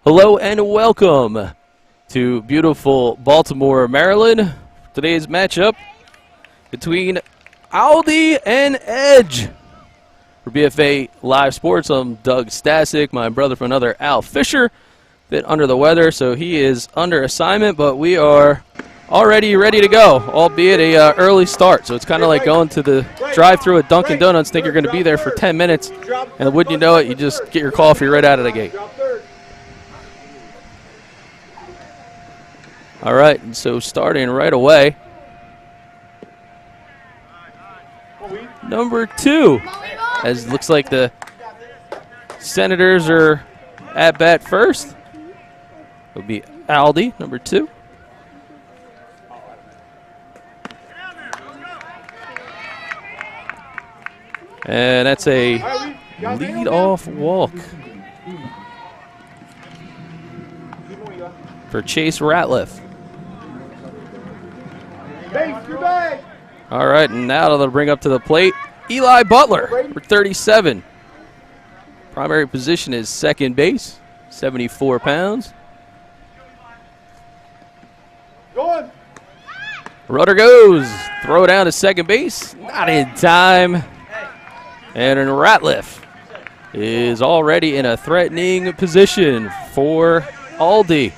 Hello and welcome to beautiful Baltimore, Maryland. Today's matchup between Aldie and Edge. For BFA Live Sports, I'm Doug Stasic, my brother from another, Al Fisher. Bit under the weather, so he is under assignment, but we are already ready to go, albeit a early start. So it's kind of like going to the drive-thru at Dunkin' Donuts, think you're going to be there for 10 minutes, and wouldn't you know it, you just get your coffee right out of the gate. All right, and so starting right away, number 2, as it looks like the Senators are at bat first. It'll be Aldie, number 2. And that's a lead-off walk for Chase Ratliff. All right, and now they'll bring up to the plate Eli Butler for 37. Primary position is second base, 74 pounds. Runner goes, throw down to second base, not in time. And Ratliff is already in a threatening position for Aldie.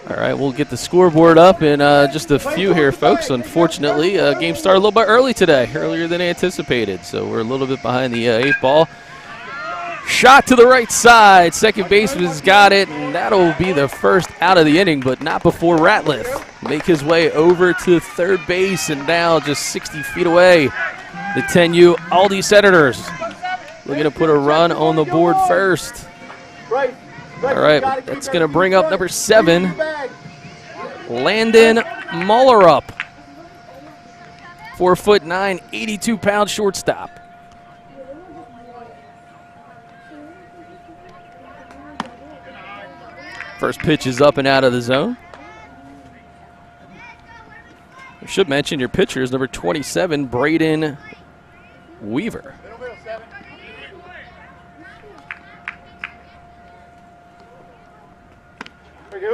All right, we'll get the scoreboard up in just a few here, folks. Unfortunately, game started a little bit early today, earlier than anticipated, so we're a little bit behind the 8 ball. Shot to the right side. Second baseman's got it, and that'll be the first out of the inning, but not before Ratliff make his way over to third base, and now just 60 feet away, the 10U Aldie Senators looking to put a run on the board first. All right, that's going to bring up number 7, Landon Mullerup. 4'9", 82-pound shortstop. First pitch is up and out of the zone. I should mention your pitcher is number 27, Braden Weaver.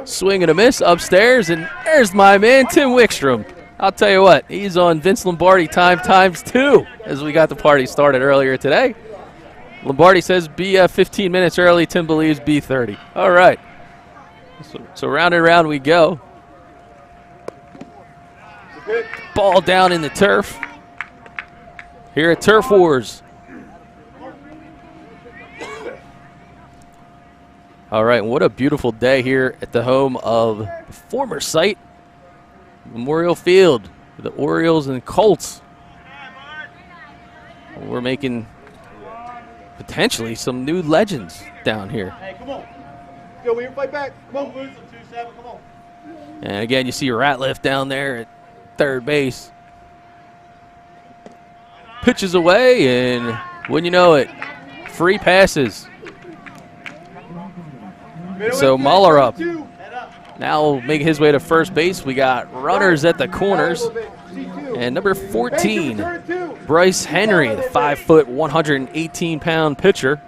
Swing and a miss upstairs, and there's my man, Tim Wickstrom. I'll tell you what, he's on Vince Lombardi times 2 as we got the party started earlier today. Lombardi says be 15 minutes early. Tim believes be 30. All right. So round and round we go. Ball down in the turf here at Turf Wars. All right, what a beautiful day here at the home of the former site, Memorial Field, the Orioles and Colts. We're making potentially some new legends down here. Hey, come on. Go, we fight back. Come on, lose them 2-7. Come on. And again, you see Ratliff down there at third base. Pitches away, and wouldn't you know it, free passes. So Mullerup now making his way to first base. We got runners at the corners. And number 14, Bryce Henry, the 5', 118-pound pitcher.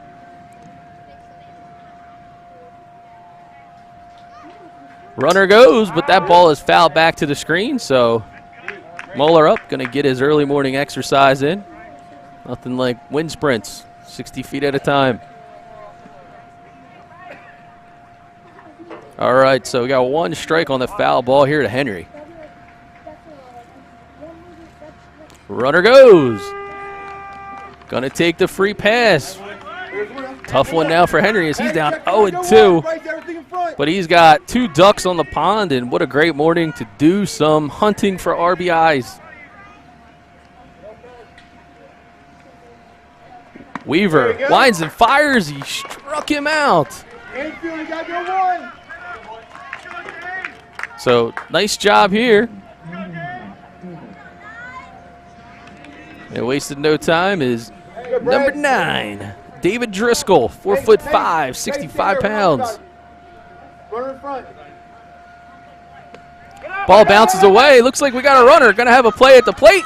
Runner goes, but that ball is fouled back to the screen, so Mullerup going to get his early morning exercise in. Nothing like wind sprints, 60 feet at a time. All right, so we got 1 strike on the foul ball here to Henry. Runner goes. Going to take the free pass. Tough one now for Henry as he's down 0-2. But he's got 2 ducks on the pond, and what a great morning to do some hunting for RBIs. Weaver lines and fires. He struck him out. So nice job here. And wasted no time is number 9, David Driscoll, 4'5", 65 pounds. Ball bounces away. Looks like we got a runner. Going to have a play at the plate.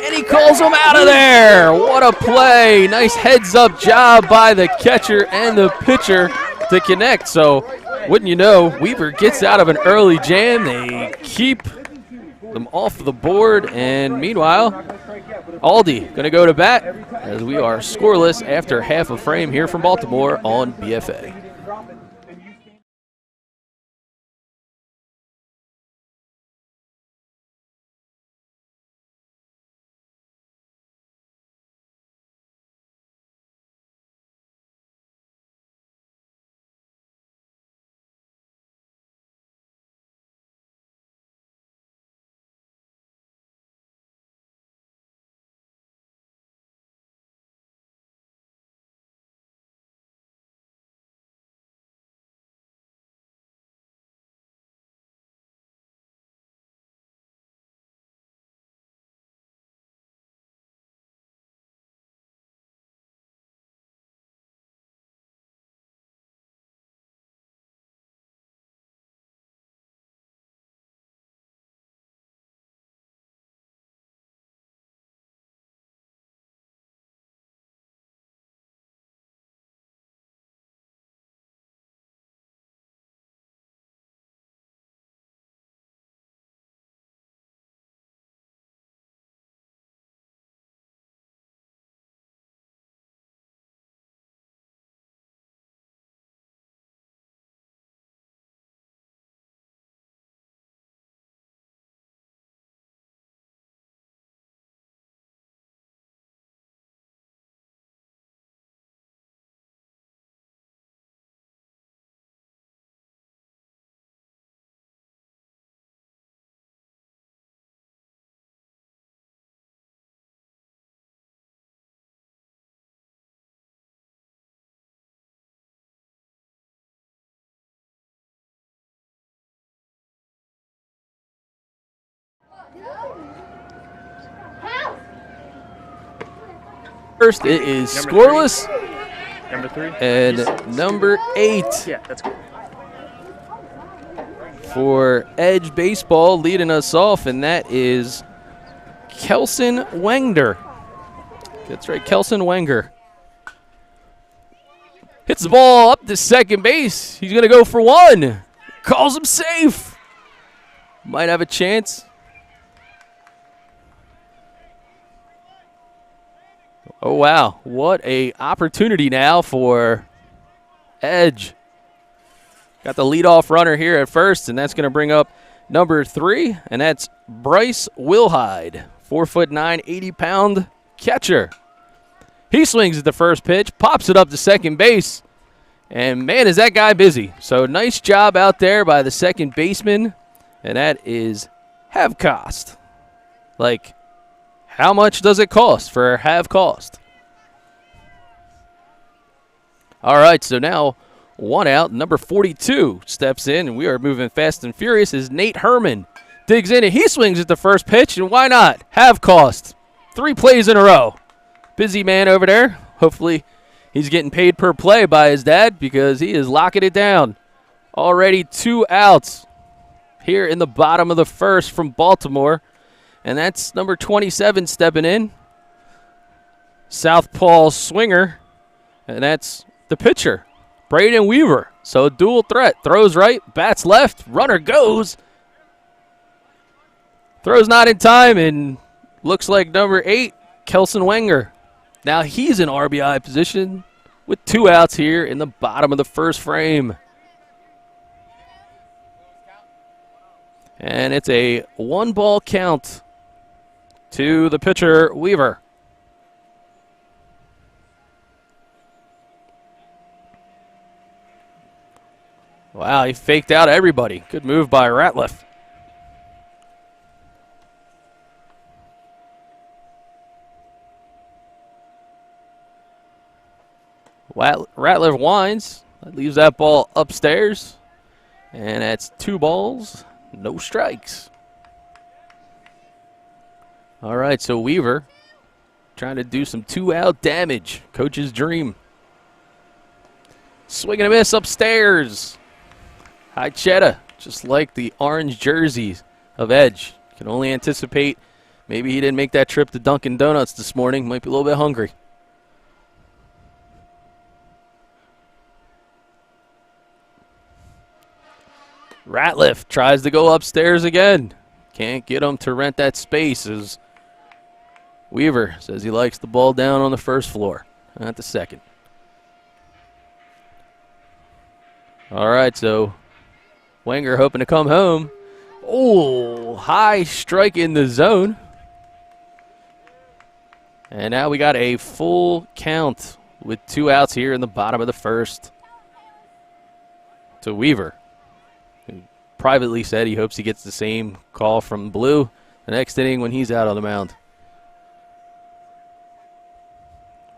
And he calls him out of there. What a play. Nice heads-up job by the catcher and the pitcher to connect. So, wouldn't you know, Weaver gets out of an early jam. They keep them off the board. And meanwhile, Aldie going to go to bat as we are scoreless after half a frame here from Baltimore on BFA. First, it is scoreless. Number 3. And number 8 Yeah, that's good. for Edge Baseball leading us off, and that is Kelson Wenger. That's right, Kelson Wenger. Hits the ball up to second base. He's going to go for one. Calls him safe. Might have a chance. Oh, wow. What a opportunity now for Edge. Got the leadoff runner here at first, and that's going to bring up number 3, and that's Bryce Wilhide, 4'9", 80-pound catcher. He swings at the first pitch, pops it up to second base, and, man, is that guy busy. So nice job out there by the second baseman, and that is have cost. Like, how much does it cost for have cost? All right, so now one out. Number 42 steps in, and we are moving fast and furious as Nate Herman digs in, and he swings at the first pitch, and why not? Have cost. 3 plays in a row. Busy man over there. Hopefully he's getting paid per play by his dad because he is locking it down. Already 2 outs here in the bottom of the first from Baltimore. And that's number 27 stepping in. Southpaw swinger. And that's the pitcher, Braden Weaver. So dual threat. Throws right, bats left, runner goes. Throws not in time, and looks like number 8, Kelson Wenger. Now he's in RBI position with 2 outs here in the bottom of the first frame. And it's a 1-ball count to the pitcher, Weaver. Wow, he faked out everybody. Good move by Ratliff. Ratliff winds. That leaves that ball upstairs. And that's 2 balls, no strikes. All right, so Weaver trying to do some 2-out damage. Coach's dream. Swing and a miss upstairs. High cheddar, just like the orange jerseys of Edge. Can only anticipate Maybe he didn't make that trip to Dunkin' Donuts this morning. Might be a little bit hungry. Ratliff tries to go upstairs again. Can't get him to rent that space as Weaver says he likes the ball down on the first floor, not the second. All right, so Wenger hoping to come home. Oh, high strike in the zone. And now we got a full count with 2 outs here in the bottom of the first to Weaver, who privately said he hopes he gets the same call from Blue the next inning when he's out on the mound.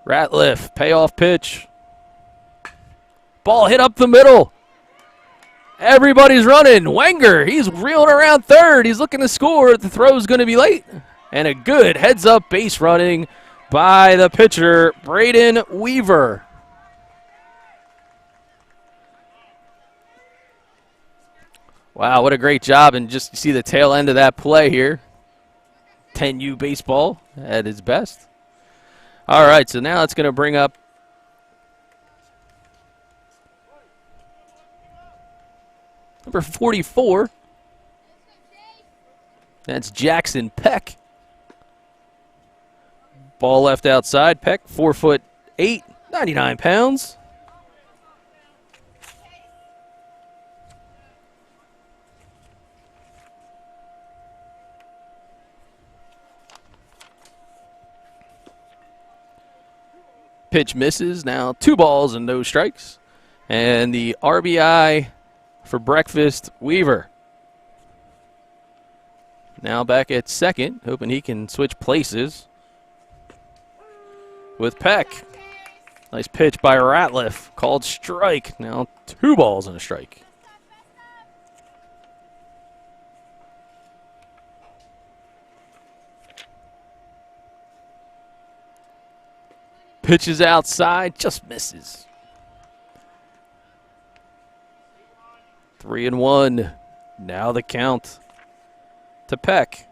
Ratliff, payoff pitch. Ball hit up the middle. Everybody's running. Wenger, he's reeling around third. He's looking to score. The throw's going to be late. And a good heads-up base running by the pitcher, Braden Weaver. Wow, what a great job. And just see the tail end of that play here. 10U baseball at its best. All right, so now it's going to bring up number 44. That's Jackson Peck. Ball left outside. Peck, 4'8", 99 pounds. Pitch misses. Now 2 balls and no strikes. And the RBI for breakfast, Weaver. Now back at second, hoping he can switch places with Peck. Nice pitch by Ratliff, called strike. Now 2 balls and a strike. Pitches outside, just misses. 3-1. Now the count to Peck.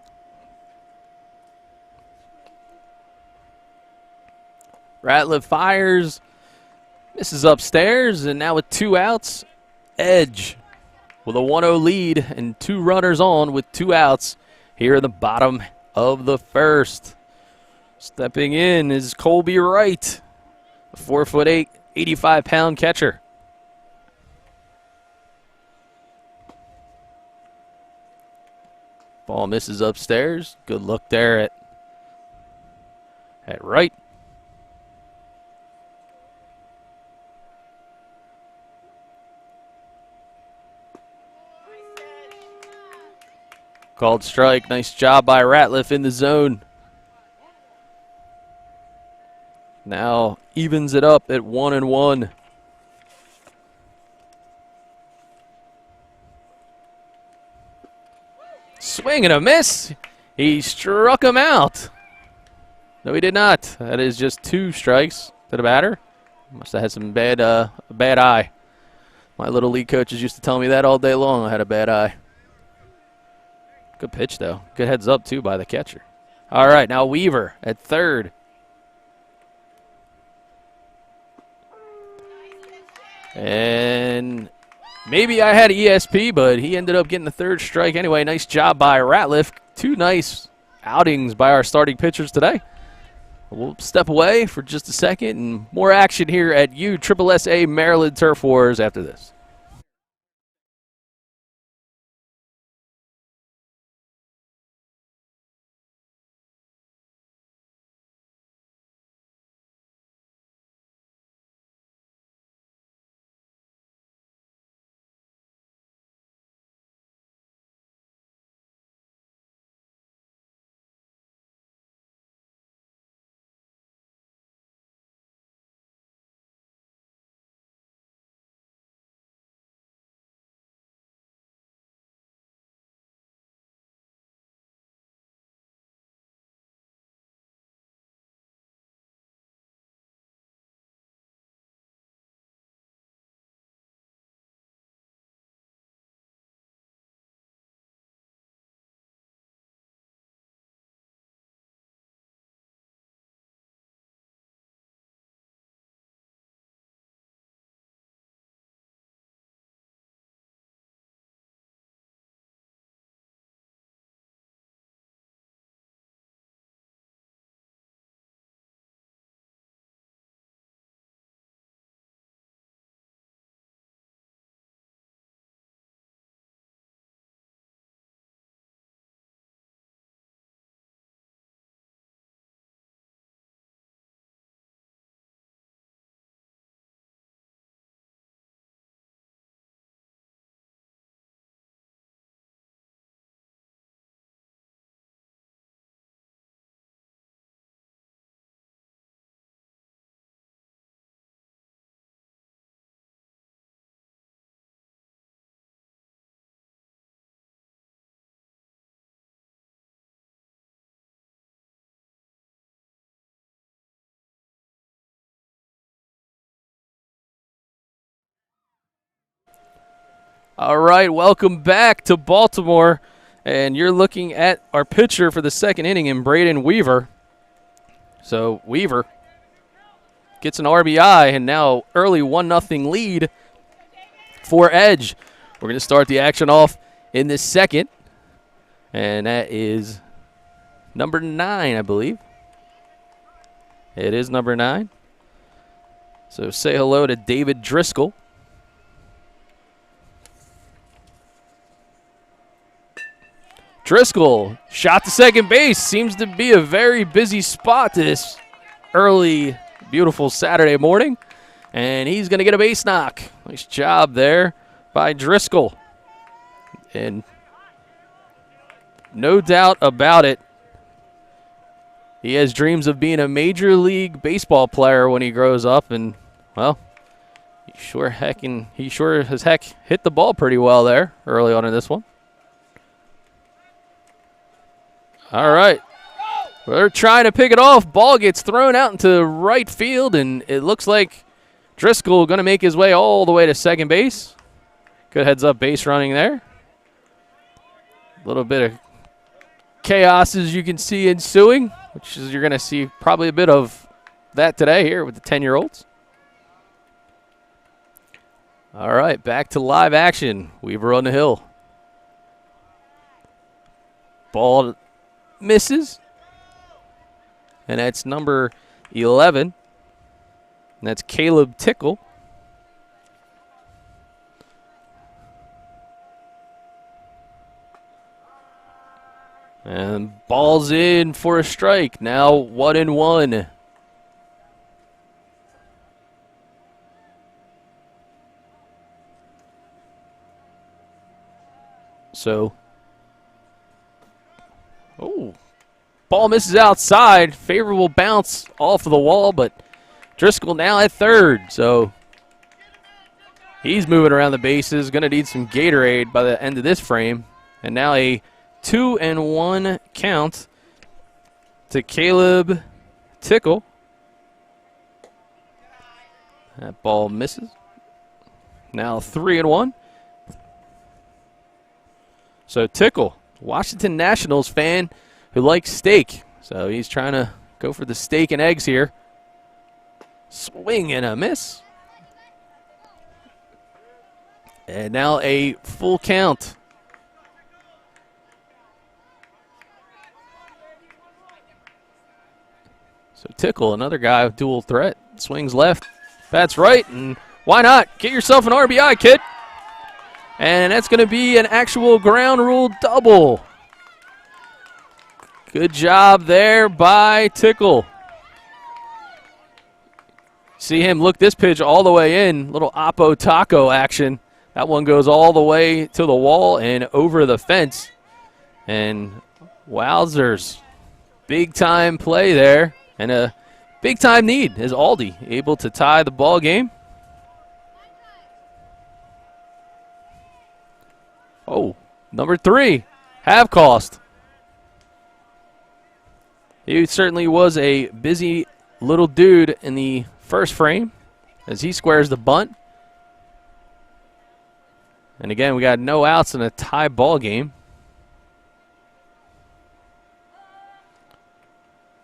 Ratliff fires, misses upstairs, and now with 2 outs, Edge with a 1-0 lead and 2 runners on with 2 outs here in the bottom of the first. Stepping in is Colby Wright, a 4'8", 85-pound catcher. Ball misses upstairs. Good look there at Wright. Called strike. Nice job by Ratliff in the zone. Now evens it up at 1-1. Swing and a miss. He struck him out. No, he did not. That is just 2 strikes to the batter. Must have had some bad eye. My little league coaches used to tell me that all day long. I had a bad eye. Good pitch, though. Good heads up, too, by the catcher. All right, now Weaver at third. And maybe I had ESP, but he ended up getting the 3rd strike. Anyway, nice job by Ratliff. 2 nice outings by our starting pitchers today. We'll step away for just a second, and more action here at USSSA Maryland Turf Wars after this. All right, welcome back to Baltimore. And you're looking at our pitcher for the second inning in Braden Weaver. So Weaver gets an RBI, and now early 1-0 lead for Edge. We're going to start the action off in this second. And that is number 9, I believe. It is number 9. So say hello to David Driscoll. Driscoll shot to second base. Seems to be a very busy spot this early, beautiful Saturday morning. And he's going to get a base knock. Nice job there by Driscoll. And no doubt about it, he has dreams of being a Major League Baseball player when he grows up. And, well, he sure as heck hit the ball pretty well there early on in this one. All right. We're trying to pick it off. Ball gets thrown out into right field, and it looks like Driscoll going to make his way all the way to second base. Good heads-up base running there. A little bit of chaos, as you can see, ensuing, which is you're going to see probably a bit of that today here with the 10-year-olds. All right, back to live action. Weaver on the hill. Ball misses. And that's number 11. And that's Caleb Tickle. And ball's in for a strike. Now 1-1. So, ball misses outside. Favorable bounce off of the wall, but Driscoll now at third. So he's moving around the bases. Going to need some Gatorade by the end of this frame. And now a 2-1 count to Caleb Tickle. That ball misses. Now 3-1. So Tickle, Washington Nationals fan who likes steak. So he's trying to go for the steak and eggs here. Swing and a miss. And now a full count. So Tickle, another guy with dual threat, swings left, bats right, and why not? Get yourself an RBI, kid. And that's going to be an actual ground rule double. Good job there by Tickle. See him look this pitch all the way in. Little Oppo Taco action. That one goes all the way to the wall and over the fence. And wowzers. Big time play there. And a big time need is Aldie able to tie the ball game. Oh, number 3, have cost. He certainly was a busy little dude in the first frame as he squares the bunt. And again, we got no outs in a tie ball game.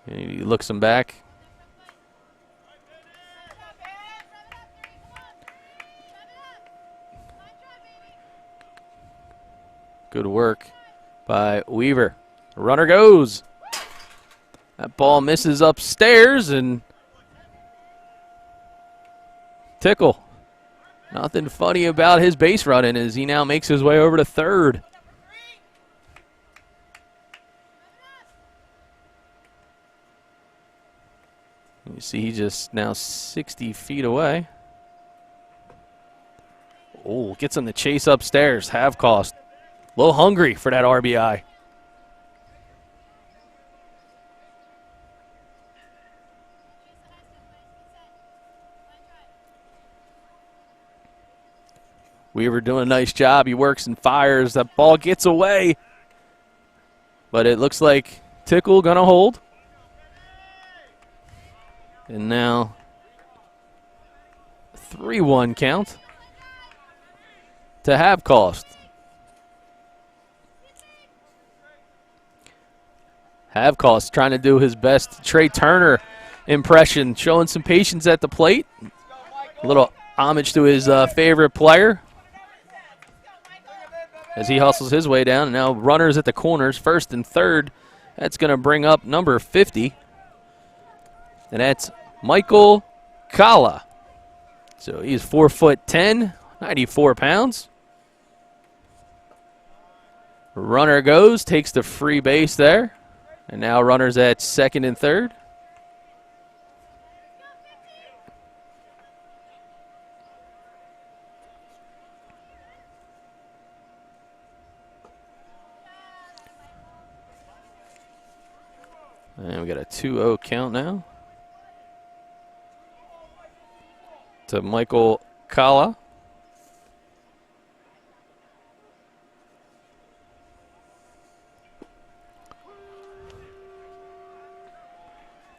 And he looks him back. Good work by Weaver. The runner goes. That ball misses upstairs, and Tickle. Nothing funny about his base running as he now makes his way over to third. You see he's just now 60 feet away. Oh, gets him the chase upstairs. Have cost. A little hungry for that RBI. Weaver doing a nice job. He works and fires. That ball gets away. But it looks like Tickle going to hold. And now 3-1 count to half cost. Half cost trying to do his best Trey Turner impression, showing some patience at the plate. A little homage to his favorite player as he hustles his way down. And now runners at the corners, first and third. That's going to bring up number 50. And that's Michael Kala. So he's 4'10", 94 pounds. Runner goes, takes the free base there. And now runners at second and third. And we got a 2-0 count now to Michael Kala.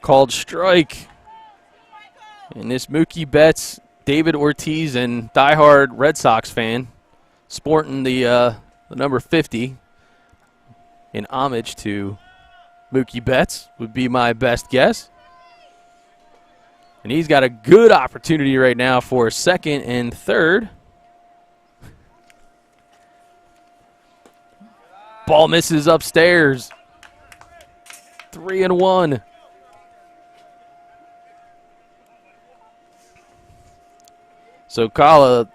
Called strike. And this Mookie Betts, David Ortiz, and diehard Red Sox fan sporting the number 50 in homage to Mookie Betts would be my best guess. And he's got a good opportunity right now for second and third. Ball misses upstairs. 3-1. So Kala,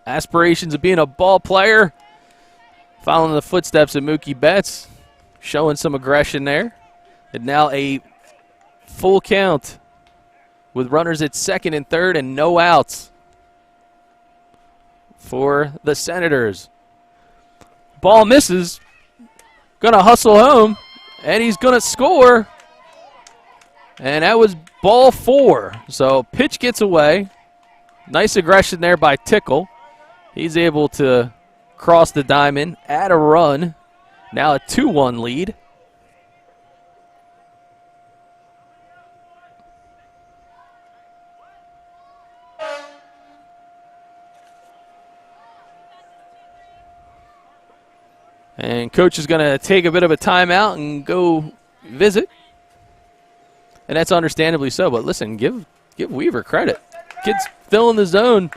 aspirations of being a ball player, following the footsteps of Mookie Betts, showing some aggression there. And now a full count with runners at second and third and no outs for the Senators. Ball misses. Going to hustle home, and he's going to score. And that was ball 4. So pitch gets away. Nice aggression there by Tickle. He's able to cross the diamond, add a run. Now a 2-1 lead. And coach is going to take a bit of a timeout and go visit. And that's understandably so. But listen, give Weaver credit. Kid's filling the zone,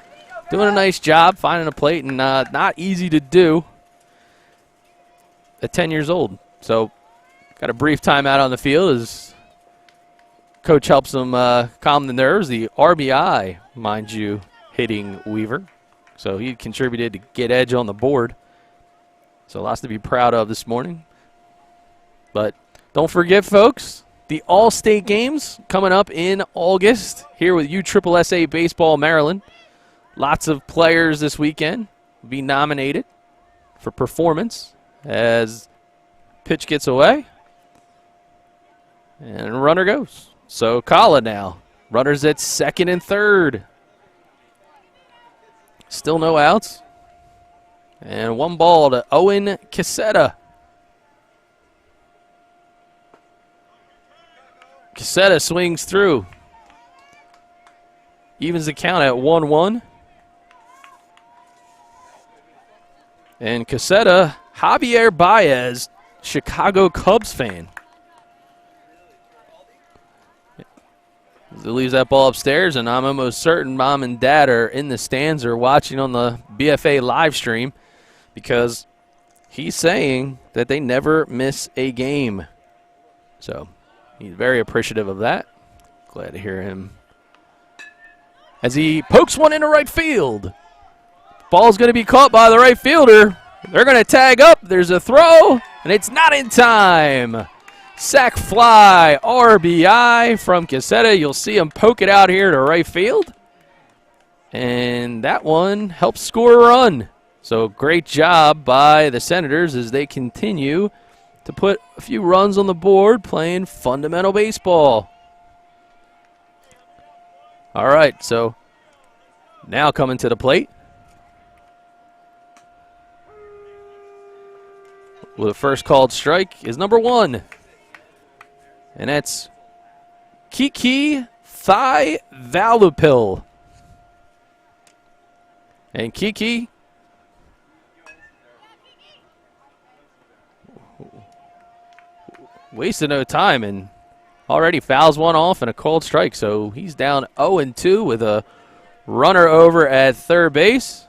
doing a nice job, finding a plate, and not easy to do at 10 years old. So got a brief timeout on the field as coach helps him calm the nerves. The RBI, mind you, hitting Weaver. So he contributed to get edge on the board. So lots to be proud of this morning. But don't forget, folks, the All-State Games coming up in August here with USSSA Baseball Maryland. Lots of players this weekend will be nominated for performance as pitch gets away. And runner goes. So Kala now. Runners at second and third. Still no outs. And 1 ball to Owen Casetta. Casetta swings through. Evens the count at 1-1. And Casetta, Javier Baez, Chicago Cubs fan. He leaves that ball upstairs, and I'm almost certain Mom and Dad are in the stands or watching on the BFA live stream because he's saying that they never miss a game. So he's very appreciative of that. Glad to hear him as he pokes one into right field. Ball's going to be caught by the right fielder. They're going to tag up. There's a throw, and it's not in time. Sac fly, RBI from Casetta. You'll see him poke it out here to right field. And that one helps score a run. So great job by the Senators as they continue to put a few runs on the board playing fundamental baseball. All right, so now coming to the plate with a first called strike is number 1. And that's Kiki Thai Valupil. And Kiki wasted no time and already fouls one off and a cold strike. So he's down 0-2 with a runner over at third base.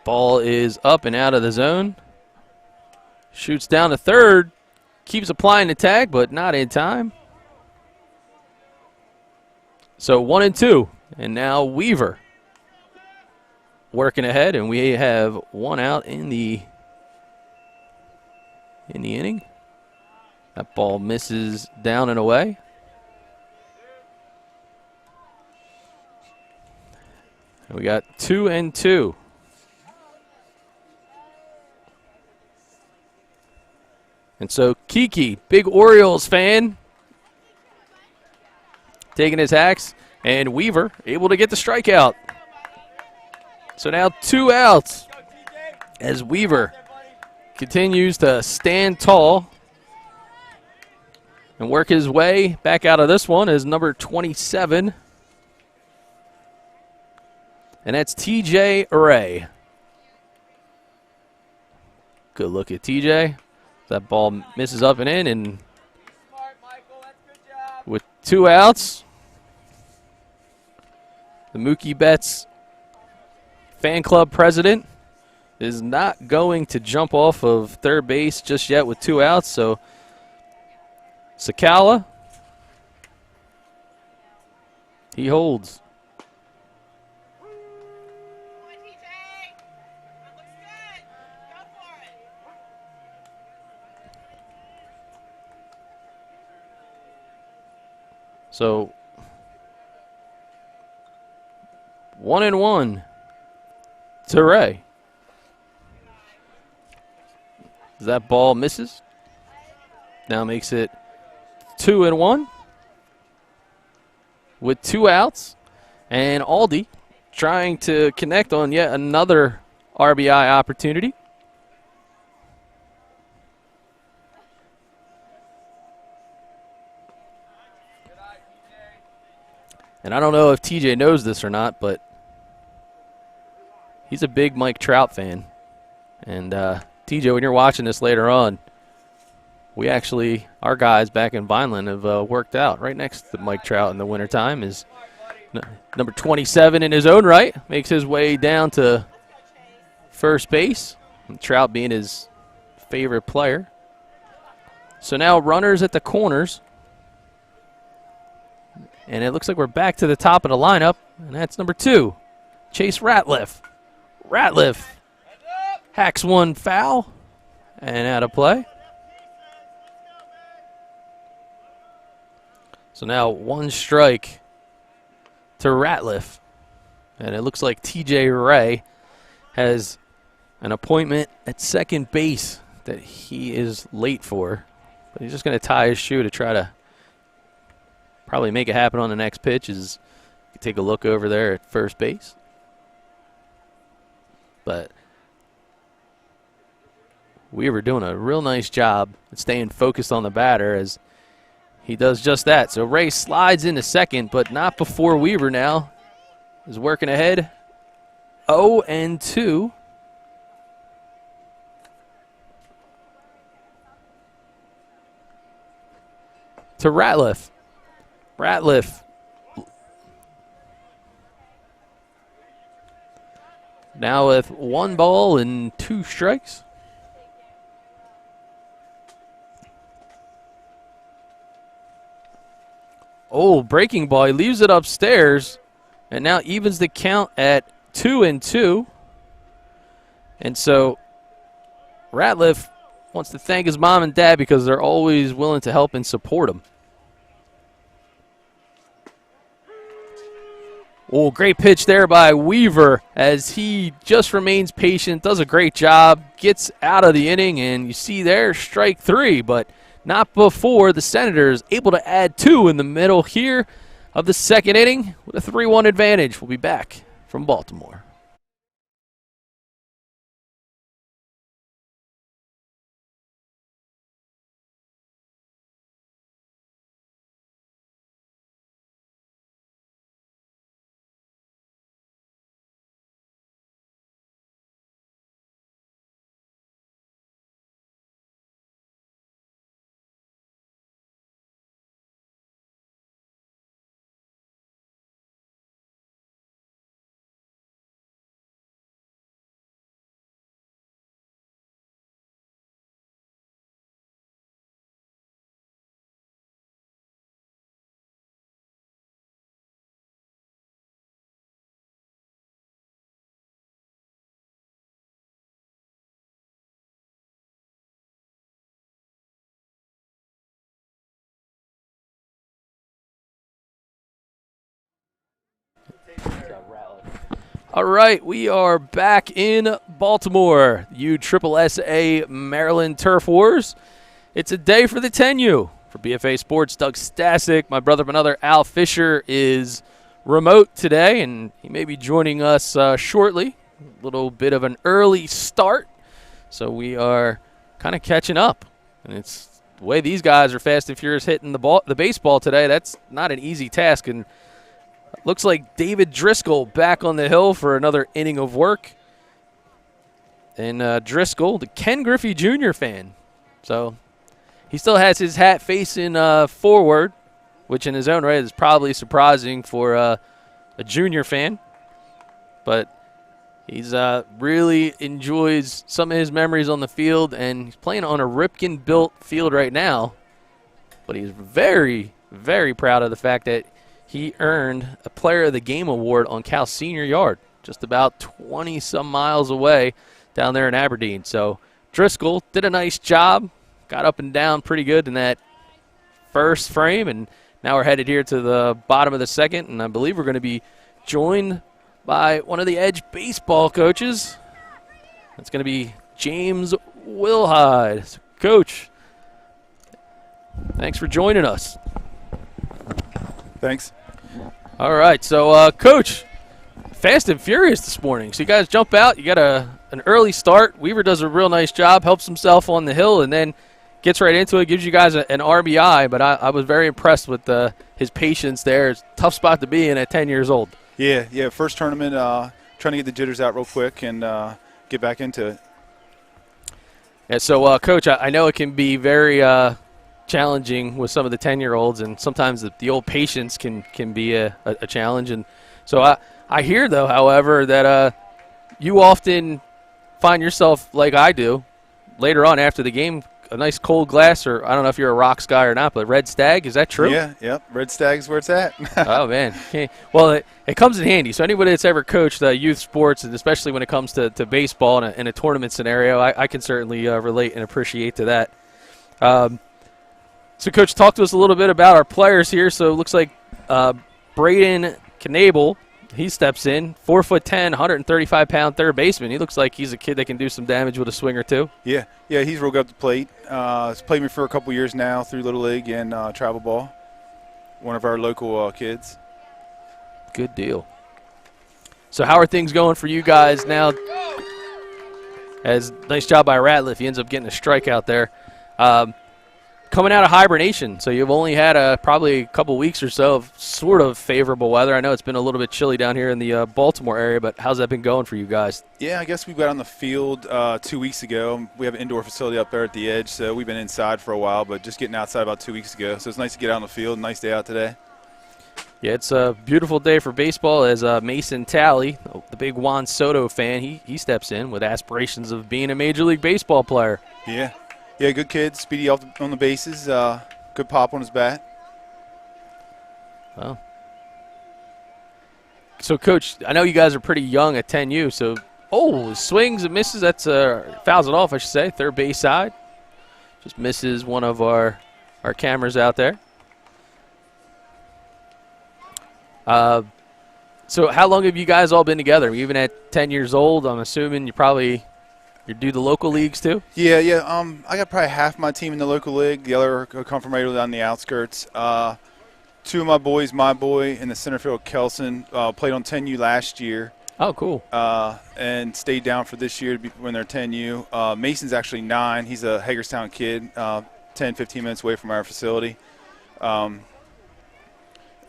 Ball is up and out of the zone. Shoots down to third. Keeps applying the tag, but not in time. So 1-2. And now Weaver working ahead, and we have one out in the inning. That ball misses down and away. And we got 2-2. And so Kiki, big Orioles fan, taking his hacks, and Weaver able to get the strikeout. So now 2 outs as Weaver continues to stand tall and work his way back out of this one as number 27. And that's TJ Ray. Good look at TJ. That ball misses up and in, and with 2 outs, the Mookie Betts fan club president is not going to jump off of third base just yet with 2 outs. So Sakala, he holds. So 1-1 to Ray. That ball misses. Now makes it 2-1 with 2 outs. And Aldie trying to connect on yet another RBI opportunity. And I don't know if TJ knows this or not, but he's a big Mike Trout fan. And TJ, when you're watching this later on, we actually, our guys back in Vineland have worked out right next to Mike Trout in the wintertime. Is number 27 in his own right, makes his way down to first base, and Trout being his favorite player. So now runners at the corners. And it looks like we're back to the top of the lineup, and that's number 2, Chase Ratliff. Ratliff hacks one foul and out of play. So now 1 strike to Ratliff. And it looks like TJ Ray has an appointment at second base that he is late for. But he's just going to tie his shoe to try to probably make it happen on the next pitch. Is take a look over there at first base. But we were doing a real nice job at staying focused on the batter as he does just that. So Ray slides into second, but not before Weaver now is working ahead. 0-2. To Ratliff. Ratliff now with 1 ball and 2 strikes. Oh, breaking ball. He leaves it upstairs and now evens the count at 2-2. And so Ratliff wants to thank his mom and dad because they're always willing to help and support him. Oh, great pitch there by Weaver as he just remains patient, does a great job, gets out of the inning, and you see there strike 3, but not before the Senators able to add 2 in the middle here of the second inning with a 3-1 advantage. We'll be back from Baltimore. All right, we are back in Baltimore, USSSA Maryland Turf Wars. It's a day for the 10U. For BFA Sports, Doug Stasic, my brother from another, Al Fisher, is remote today, and he may be joining us shortly. A little bit of an early start, so we are kind of catching up. And it's the way these guys are fast and furious hitting the baseball today. That's not an easy task, and looks like David Driscoll back on the hill for another inning of work. And Driscoll, the Ken Griffey Jr. fan. So he still has his hat facing forward, which in his own right is probably surprising for a junior fan. But he's really enjoys some of his memories on the field, and he's playing on a Ripken-built field right now. But he's very, very proud of the fact that he earned a Player of the Game award on Cal Senior Yard, just about 20-some miles away down there in Aberdeen. So Driscoll did a nice job, got up and down pretty good in that first frame, and now we're headed here to the bottom of the second, and I believe we're going to be joined by one of the Edge baseball coaches. That's going to be James Wilhide. So, Coach, thanks for joining us. Thanks. All right, so Coach, fast and furious this morning. So you guys jump out. You got an early start. Weaver does a real nice job, helps himself on the hill, and then gets right into it, gives you guys an RBI. But I was very impressed with his patience there. It's a tough spot to be in at 10 years old. Yeah. First tournament, trying to get the jitters out real quick and get back into it. Yeah, so, Coach, I know it can be very challenging with some of the 10-year-olds, and sometimes the old patience can be a challenge. And so I hear, though, however, that you often find yourself, like I do, later on after the game, a nice cold glass, or I don't know if you're a rocks guy or not, but Red Stag, is that true? Yeah, yep. Red Stag's where it's at. Oh, man. Okay. Well, it comes in handy. So anybody that's ever coached youth sports, and especially when it comes to baseball in a tournament scenario, I can certainly relate and appreciate to that. So, Coach, talk to us a little bit about our players here. So it looks like Braden Knable, he steps in, 4'10", 135-pound third baseman. He looks like he's a kid that can do some damage with a swing or two. Yeah, he's real good up the plate. He's played me for a couple years now through Little League and travel ball. One of our local kids. Good deal. So how are things going for you guys now? As nice job by Ratliff. He ends up getting a strikeout there. Coming out of hibernation, so you've only had probably a couple weeks or so of sort of favorable weather. I know it's been a little bit chilly down here in the Baltimore area, but how's that been going for you guys? Yeah, I guess we got on the field 2 weeks ago. We have an indoor facility up there at the Edge, so we've been inside for a while, but just getting outside about 2 weeks ago. So it's nice to get out on the field. Nice day out today. Yeah, it's a beautiful day for baseball as Mason Talley, the big Juan Soto fan, he steps in with aspirations of being a Major League Baseball player. Yeah, good kid, speedy on the bases, good pop on his bat. Well, so, Coach, I know you guys are pretty young at 10U, so, swings and misses, that's fouls it off, I should say, third base side. Just misses one of our cameras out there. So how long have you guys all been together? Even at 10 years old, I'm assuming you do the local leagues too? Yeah. I got probably half my team in the local league. The other come from right on the outskirts. Two of my boys, my boy in the center field, Kelson, played on 10U last year. Oh, cool. And stayed down for this year when they're 10U. Mason's actually 9. He's a Hagerstown kid, 10, 15 minutes away from our facility.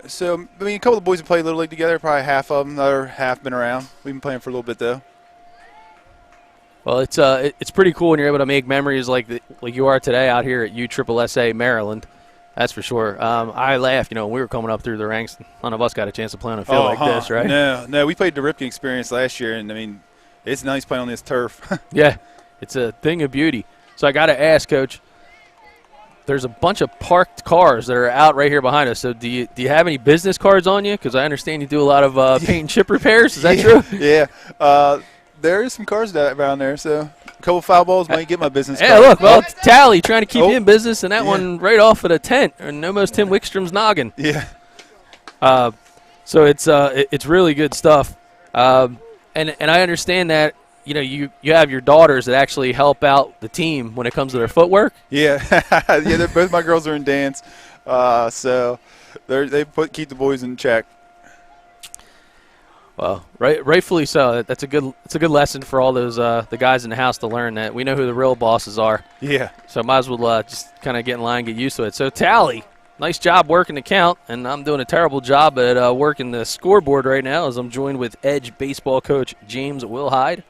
So, I mean, a couple of the boys have played Little League together, probably half of them. The other half been around. We've been playing for a little bit, though. Well, it's pretty cool when you're able to make memories like you are today out here at USSSA Maryland. That's for sure. I laughed, when we were coming up through the ranks, none of us got a chance to play on a field like this, right? No, we played the Ripken experience last year, and, I mean, it's nice playing on this turf. Yeah, it's a thing of beauty. So I got to ask, Coach, there's a bunch of parked cars that are out right here behind us. So do you have any business cards on you? Because I understand you do a lot of paint and chip repairs. Is that true? Yeah. There is some cars around there, so a couple foul balls might get my business card. Yeah, look, well, Tally trying to keep you in business, and that one right off of the tent, and almost Tim Wickstrom's noggin. Yeah. So it's really good stuff. and I understand that, you have your daughters that actually help out the team when it comes to their footwork. Yeah, yeah. Both my girls are in dance, so keep the boys in check. Well, rightfully so. It's a good lesson for all those the guys in the house to learn that we know who the real bosses are. Yeah. So might as well just kind of get in line, get used to it. So Tally, nice job working the count, and I'm doing a terrible job at working the scoreboard right now as I'm joined with Edge baseball coach James Wilhide.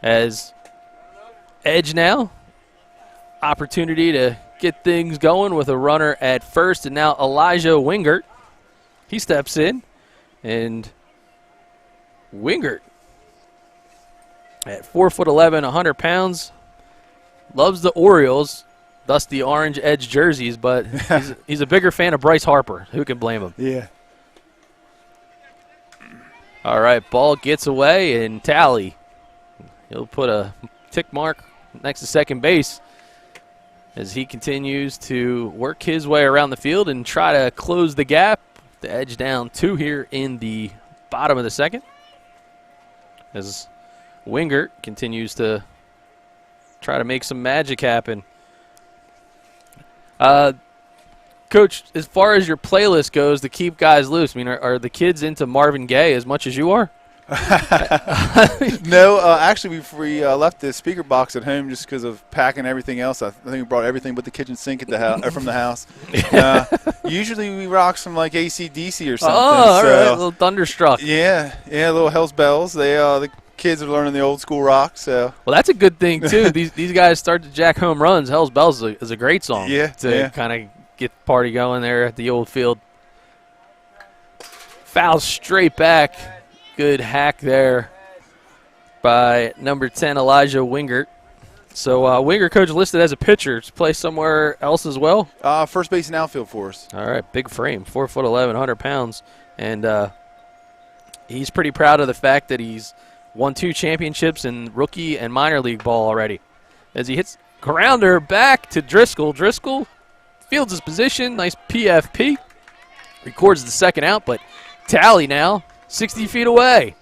As Edge now, opportunity to get things going with a runner at first, and now Elijah Wingert. He steps in, and Wingert at 4'11", 100 pounds, loves the Orioles, thus the orange Edge jerseys, but he's a bigger fan of Bryce Harper. Who can blame him? Yeah. All right, ball gets away, and Tally, he'll put a tick mark next to second base as he continues to work his way around the field and try to close the gap. The Edge down 2 here in the bottom of the second, as Wingert continues to try to make some magic happen. Coach, as far as your playlist goes to keep guys loose, I mean, are the kids into Marvin Gaye as much as you are? No, actually, we left the speaker box at home just because of packing everything else. I think we brought everything but the kitchen sink at the house, from the house. Usually we rock some like AC/DC or something. Oh, all right, a little Thunderstruck. Yeah, little Hell's Bells. The kids are learning the old school rock. So well, that's a good thing too. these guys start to jack home runs. Hell's Bells is a great song. To kind of get the party going there at the old field. Foul straight back. Good hack there by number 10, Elijah Wingert. So Wingert, coach, listed as a pitcher. To play somewhere else as well? First base and outfield for us. All right, big frame, 4'11", 100 pounds. And he's pretty proud of the fact that he's won 2 championships in rookie and minor league ball already. As he hits grounder back to Driscoll. Driscoll fields his position, nice PFP. Records the second out, but Tally now 60 feet away.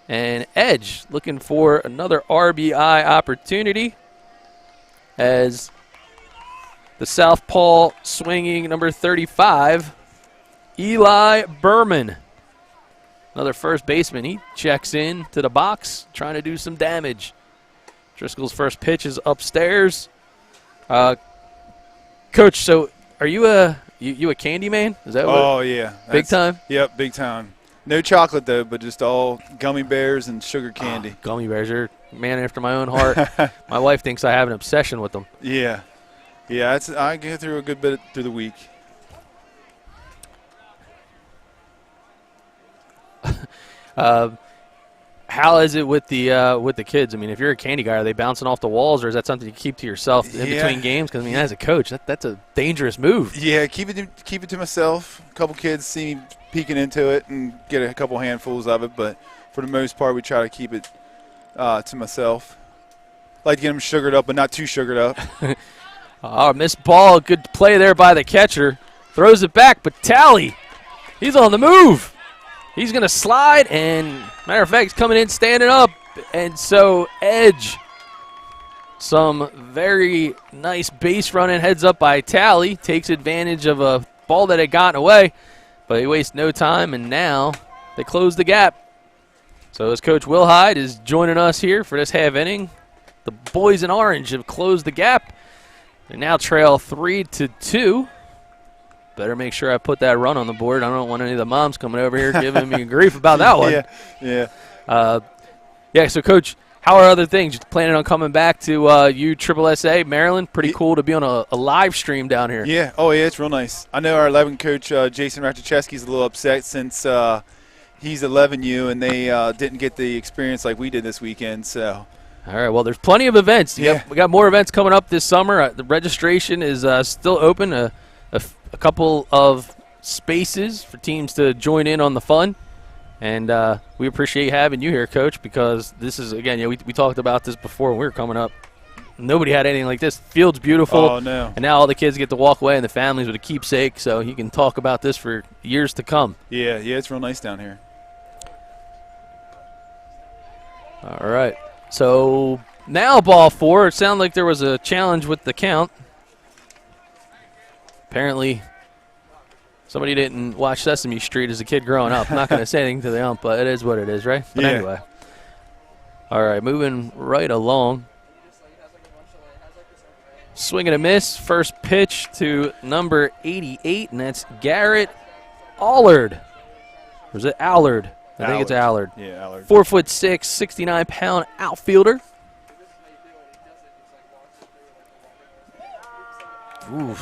And Edge looking for another RBI opportunity as the southpaw swinging number 35, Eli Berman. Another first baseman. He checks in to the box, trying to do some damage. Driscoll's first pitch is upstairs. Coach, so are you a candy man? Is that what? Oh, yeah. Big time? Yep, big time. No chocolate, though, but just all gummy bears and sugar candy. Gummy bears. You're a man after my own heart. My wife thinks I have an obsession with them. Yeah. Yeah, I get through a good bit through the week. How is it with the kids? I mean, if you're a candy guy, are they bouncing off the walls, or is that something you keep to yourself in between games? Because, I mean, as a coach, that's a dangerous move. Yeah, keep it to myself. A couple kids see me peeking into it and get a couple handfuls of it, but for the most part, we try to keep it to myself. Like to get them sugared up, but not too sugared up. Missed ball. Good play there by the catcher. Throws it back, but Tally, he's on the move. He's going to slide, and matter of fact, he's coming in standing up. And so Edge, some very nice base running, heads up by Tally, takes advantage of a ball that had gotten away, but he wastes no time, and now they close the gap. So as Coach Wilhide is joining us here for this half inning, the boys in orange have closed the gap. They now trail 3-2. Better make sure I put that run on the board. I don't want any of the moms coming over here giving me grief about that one. Yeah. So, Coach, how are other things? You planning on coming back to USSSA, Maryland? Pretty cool to be on a live stream down here. Yeah. Oh, yeah, it's real nice. I know our 11 coach, Jason Ratajczewski's a little upset since he's 11U, and they didn't get the experience like we did this weekend. So. All right, well, there's plenty of events. We got more events coming up this summer. The registration is still open. A couple of spaces for teams to join in on the fun. And we appreciate having you here, Coach, because this is, again, we talked about this before when we were coming up. Nobody had anything like this. Field's beautiful. Oh, no. And now all the kids get to walk away and the families with a keepsake, so you can talk about this for years to come. Yeah, it's real nice down here. All right. So now ball 4. It sounded like there was a challenge with the count. Apparently, somebody didn't watch Sesame Street as a kid growing up. I'm not going to say anything to the ump, but it is what it is, right? But anyway. All right, moving right along. Swing and a miss. First pitch to number 88, and that's Garrett Allard. Or is it Allard? I think it's Allard. Yeah, Allard. 4'6", 69-pound outfielder. Ooh,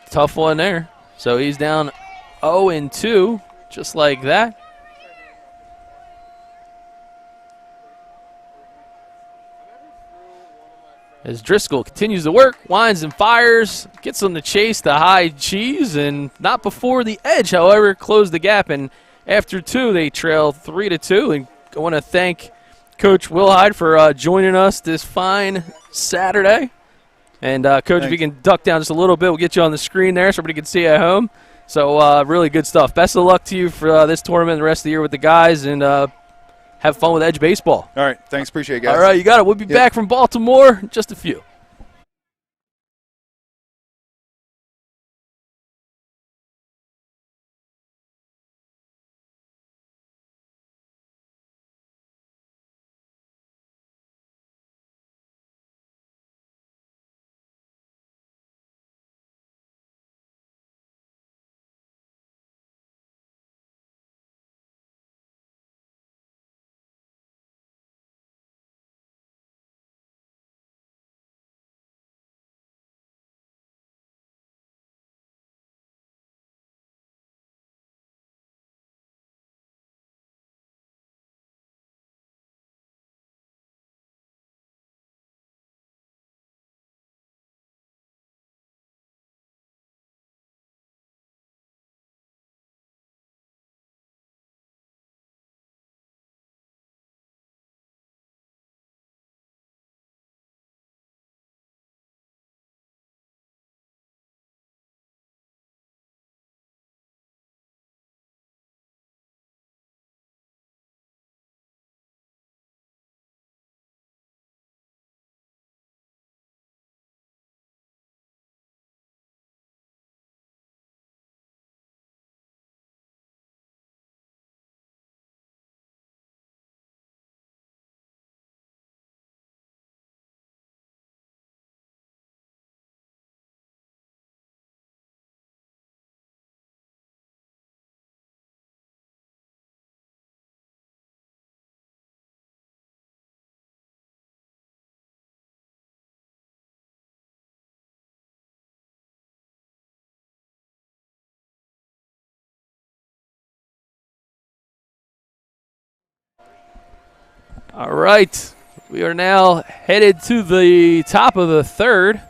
tough one there. So he's down 0-2, just like that. As Driscoll continues to work, winds and fires, gets them to chase the high cheese, and not before the edge, however, closed the gap. And after 2, they trail 3-2. And I want to thank Coach Wilhide for joining us this fine Saturday. And, Coach, Thanks. if you can duck down just a little bit, we'll get you on the screen there so everybody can see you at home. So, really good stuff. Best of luck to you for this tournament and the rest of the year with the guys, and have fun with Edge Baseball. All right. Thanks. Appreciate it, guys. All right, you got it. We'll be back from Baltimore in just a few. All right, we are now headed to the top of the 3rd.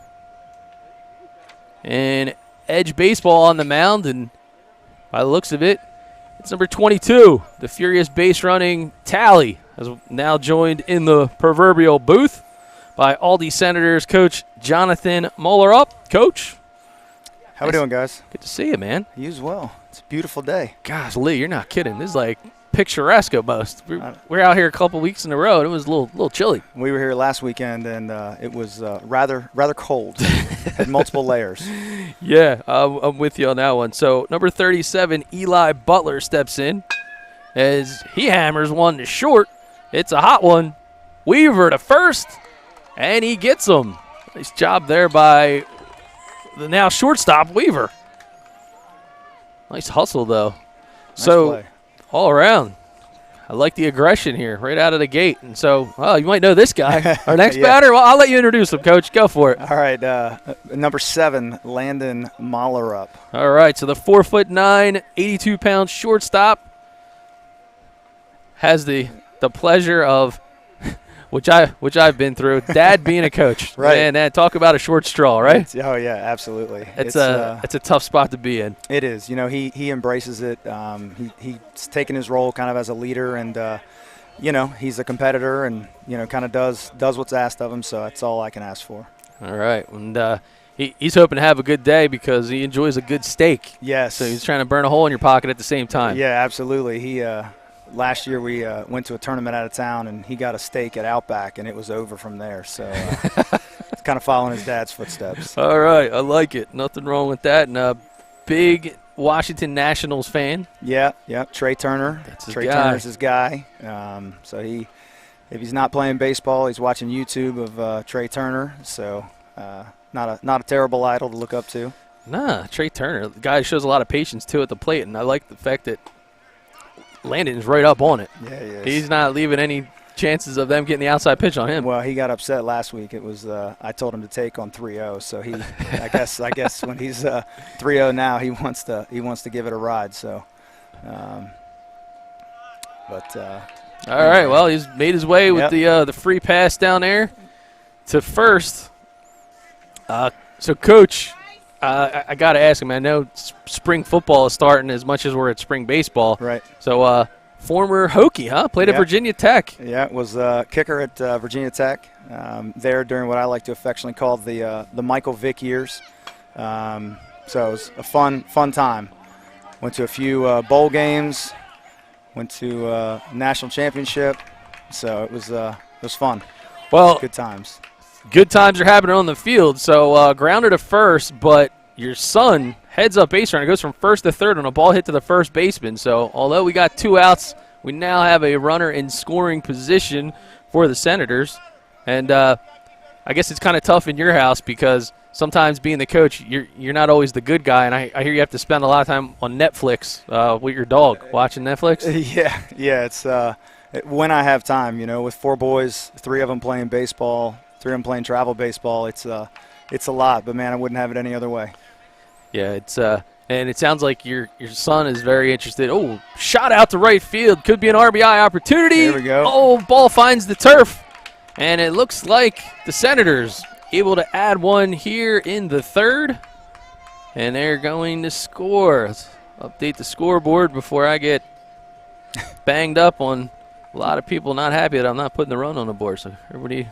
And Edge Baseball on the mound, and by the looks of it, it's number 22, the furious base running Tally, has now joined in the proverbial booth by Aldie Senators coach Jonathan Moeller. Up, Coach. How we doing, guys? Good to see you, man. You as well. It's a beautiful day. Gosh, Lee, you're not kidding. This is like picturesque almost. We're out here a couple weeks in a row, and it was a little chilly. We were here last weekend, and it was rather cold. Had multiple layers. Yeah, I'm with you on that one. So number 37, Eli Butler, steps in as he hammers one to short. It's a hot one. Weaver to first, and he gets him. Nice job there by the now shortstop, Weaver. Nice hustle, though. Nice so play. All around, I like the aggression here right out of the gate. And so, you might know this guy. Our next Yeah. batter, well, I'll let you introduce him, Coach. Go for it. All right, number 7, Landon Mahler up. All right, so the 4'9", 82-pound shortstop has the pleasure of, which I've been through, Dad being a coach. Right. And talk about a short straw, right? Oh yeah, absolutely. It's a tough spot to be in. It is. You know, he embraces it. He's taken his role kind of as a leader, and he's a competitor, and kind of does what's asked of him. So that's all I can ask for. All right, and he's hoping to have a good day because he enjoys a good steak. Yes. So he's trying to burn a hole in your pocket at the same time. Yeah, absolutely. He last year we went to a tournament out of town, and he got a steak at Outback, and it was over from there. So it's kind of following his dad's footsteps. All right, I like it. Nothing wrong with that. And big Washington Nationals fan. Yeah. Trey Turner. That's his Trey guy. Turner's his guy. So if he's not playing baseball, he's watching YouTube of Trey Turner. So not a terrible idol to look up to. Nah, Trey Turner, the guy shows a lot of patience too at the plate, and I like the fact that Landon's right up on it. Yeah, he is. He's not leaving any chances of them getting the outside pitch on him. Well, he got upset last week. It was I told him to take on 3-0. So he, I guess when he's 3-0 now, he wants to give it a ride. So, all right. Well, he's made his way with the free pass down there to first. So, Coach, I got to ask him. I know spring football is starting as much as we're at spring baseball. Right. So, former Hokie, huh? Played at Virginia Tech. Yeah, was kicker at Virginia Tech there during what I like to affectionately call the Michael Vick years. So it was a fun time. Went to a few bowl games. Went to national championship. So it was fun. Well, good times. Good times are happening on the field. So grounded to first, but your son heads up base runner, goes from first to third on a ball hit to the first baseman. So although we got 2 outs, we now have a runner in scoring position for the Senators. And I guess it's kind of tough in your house because sometimes being the coach, you're not always the good guy. And I hear you have to spend a lot of time on Netflix with your dog, watching Netflix. Yeah. It's when I have time, with 4 boys, 3 of them playing baseball, 3 of them playing travel baseball. It's a lot, but man, I wouldn't have it any other way. Yeah, it's and it sounds like your son is very interested. Oh, shot out to right field. Could be an RBI opportunity. There we go. Oh, ball finds the turf. And it looks like the Senators able to add one here in the third. And they're going to score. Let's update the scoreboard before I get banged up on a lot of people not happy that I'm not putting the run on the board. So everybody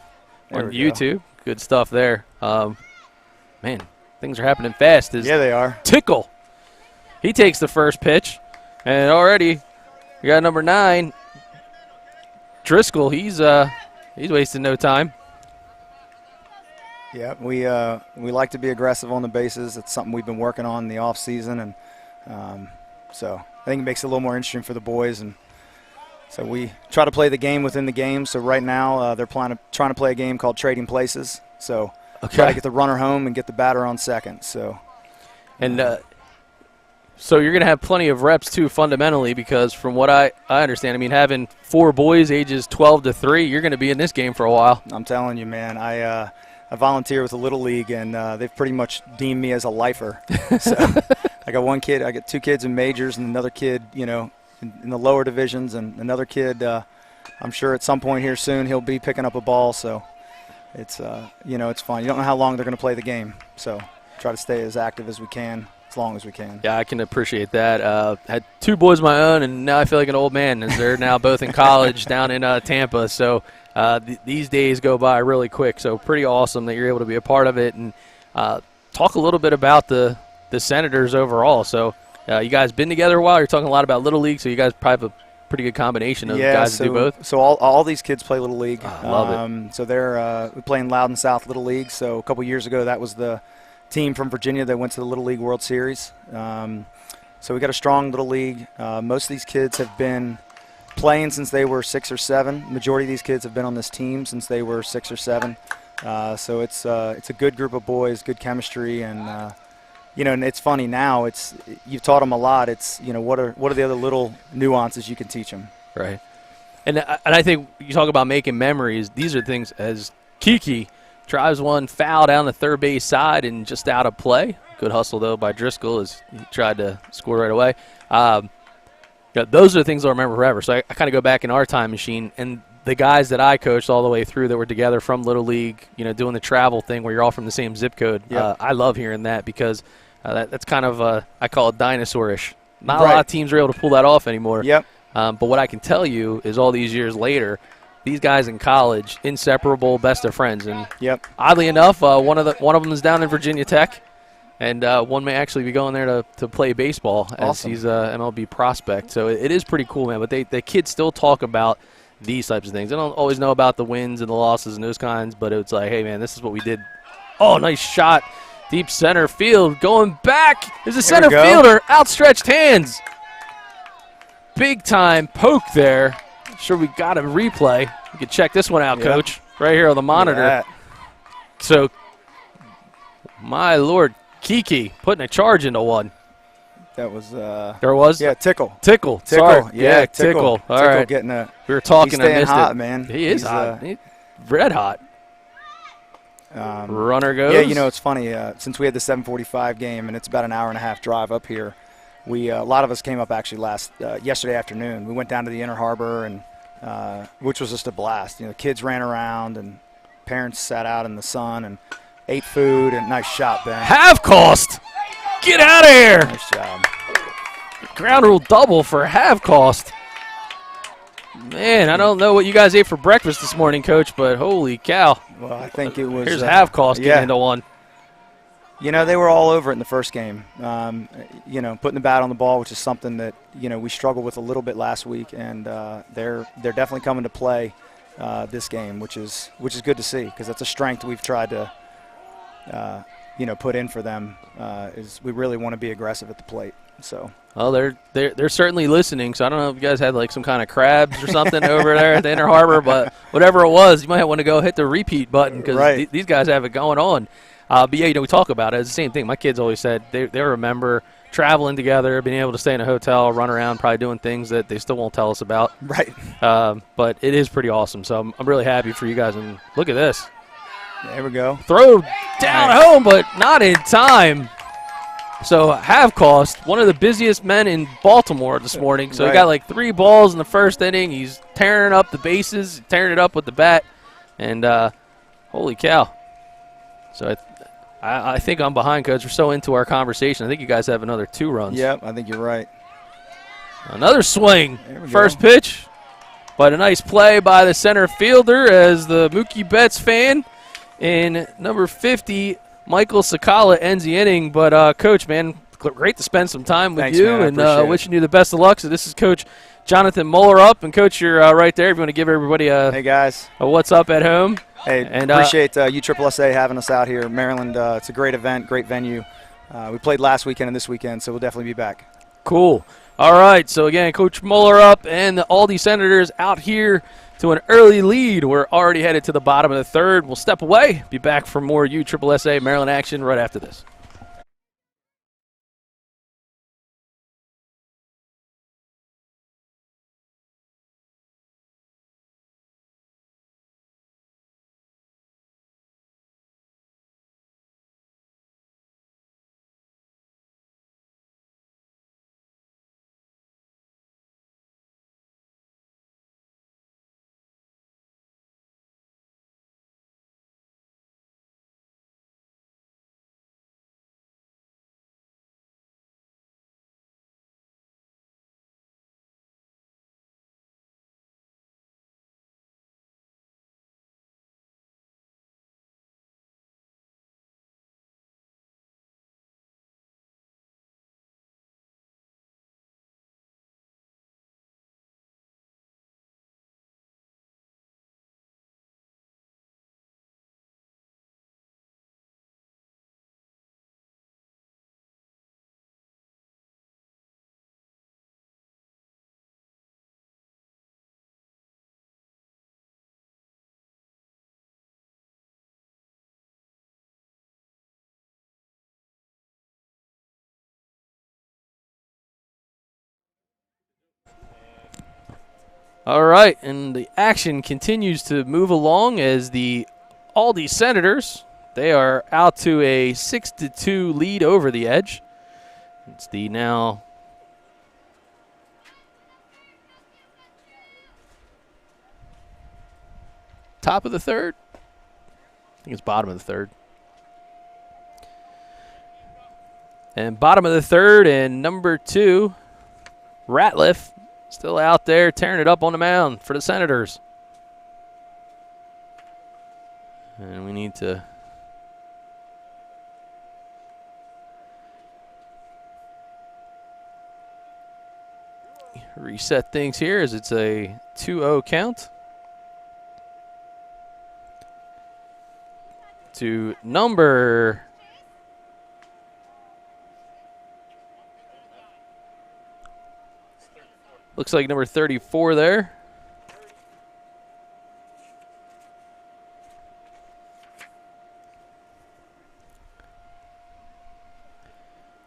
on YouTube, good stuff there. Man, things are happening fast. Yeah, they are. Tickle. He takes the first pitch, and already we got number 9, Driscoll. He's wasting no time. Yeah, we like to be aggressive on the bases. It's something we've been working on in the off season, and so I think it makes it a little more interesting for the boys. And so we try to play the game within the game. So right now they're trying to play a game called Trading Places. So try to get the runner home and get the batter on second. So so you're going to have plenty of reps too, fundamentally, because from what I understand, I mean, having 4 boys ages 12 to 3, you're going to be in this game for a while. I'm telling you, man. I volunteer with the Little League, and they've pretty much deemed me as a lifer. So I got 2 kids in majors, and another kid, in the lower divisions, and another kid, I'm sure at some point here soon he'll be picking up a ball. So it's it's fun. You don't know how long they're going to play the game, so try to stay as active as we can, as long as we can. Yeah, I can appreciate that. Had 2 boys of my own, and now I feel like an old man as they're now both in college down in Tampa. So these days go by really quick. So pretty awesome that you're able to be a part of it. And talk a little bit about the Senators overall. So you guys been together a while. You're talking a lot about Little League, so you guys probably have a pretty good combination of guys that do both. So all these kids play Little League. Love it. So they're we play in Loudon South Little League. So a couple years ago, that was the team from Virginia that went to the Little League World Series. So we got a strong Little League. Most of these kids have been playing since they were 6 or 7. Majority of these kids have been on this team since they were 6 or 7. So it's a good group of boys, good chemistry, and and it's funny now. You've taught them a lot. It's what are the other little nuances you can teach them. Right. And I think you talk about making memories. These are things as Kiki drives one foul down the third base side and just out of play. Good hustle though by Driscoll as he tried to score right away. Those are the things I'll remember forever. So I kind of go back in our time machine, and the guys that I coached all the way through that were together from Little League, doing the travel thing where you're all from the same zip code. Yep. I love hearing that because that's kind of I call it dinosaurish. Not a lot of teams are able to pull that off anymore. Yep. But what I can tell you is all these years later, these guys in college, inseparable, best of friends. And yep. Oddly enough, one of them is down in Virginia Tech, And one may actually be going there to play baseball as Awesome. he's a MLB prospect. So it is pretty cool, man. But the kids still talk about these types of things. They don't always know about the wins and the losses and those kinds, but it's like, hey, man, this is what we did. Oh, nice shot. Deep center field. Going back is a center fielder. Outstretched hands. Big time poke there. Sure, we got a replay. You can check this one out, Coach, right here on the monitor. So, my Lord, Kiki putting a charge into one. That was there was? Yeah, Tickle. Sorry. Yeah, Tickle. All Tickle right. getting a. We were talking. He's staying I missed hot, it. man. He's hot. He's red hot. Runner goes. Yeah, you know, it's funny. Since we had the 7:45 game and it's about an hour and a half drive up here, we a lot of us came up actually yesterday afternoon. We went down to the Inner Harbor and which was just a blast. You know, kids ran around and parents sat out in the sun and ate food. And nice shot, Ben. Half cost. Get out of here. Nice job. Ground rule double for half cost. Man, I don't know what you guys ate for breakfast this morning, Coach, but holy cow. Well, I think it was. Here's half cost getting into one. You know, they were all over it in the first game. You know, putting the bat on the ball, which is something that, you know, we struggled with a little bit last week, and they're definitely coming to play this game, which is good to see because that's a strength we've tried to you know, put in for them. Is we really want to be aggressive at the plate. So. Well, they're certainly listening. So I don't know if you guys had like some kind of crabs or something over there at the Inner Harbor, but whatever it was, you might want to go hit the repeat button because these guys have it going on. But yeah, you know, we talk about it. It's the same thing. My kids always said they remember traveling together, being able to stay in a hotel, run around, probably doing things that they still won't tell us about. Right. But it is pretty awesome. So I'm really happy for you guys. And look at this. There we go. Throw down home, but not in time. So half cost, one of the busiest men in Baltimore this morning. So he got like 3 balls in the first inning. He's tearing up the bases, tearing it up with the bat. And holy cow. So I think I'm behind, Coach. We're so into our conversation. I think you guys have another 2 runs. Yep, I think you're right. Another swing. First pitch. But a nice play by the center fielder as the Mookie Betts fan. In number 50, Michael Sakala ends the inning. But, Coach, man, great to spend some time with you. Man, and wishing you the best of luck. So this is Coach Jonathan Muller up. And, Coach, you're right there. If you want to give everybody hey guys. a what's up at home. Hey, and appreciate USSSA having us out here. Maryland, it's a great event, great venue. We played last weekend and this weekend, so we'll definitely be back. Cool. All right, so again, Coach Muller up and the Aldie Senators out here to an early lead. We're already headed to the bottom of the third. We'll step away, be back for more USSSA Maryland action right after this. All right, and the action continues to move along as the Aldie Senators, they are out to a 6-2 lead over the Edge. It's the now top of the third. I think it's bottom of the third. And bottom of the third, and number 2, Ratliff, still out there tearing it up on the mound for the Senators. And we need to reset things here as it's a 2-0 count to number looks like number 34 there.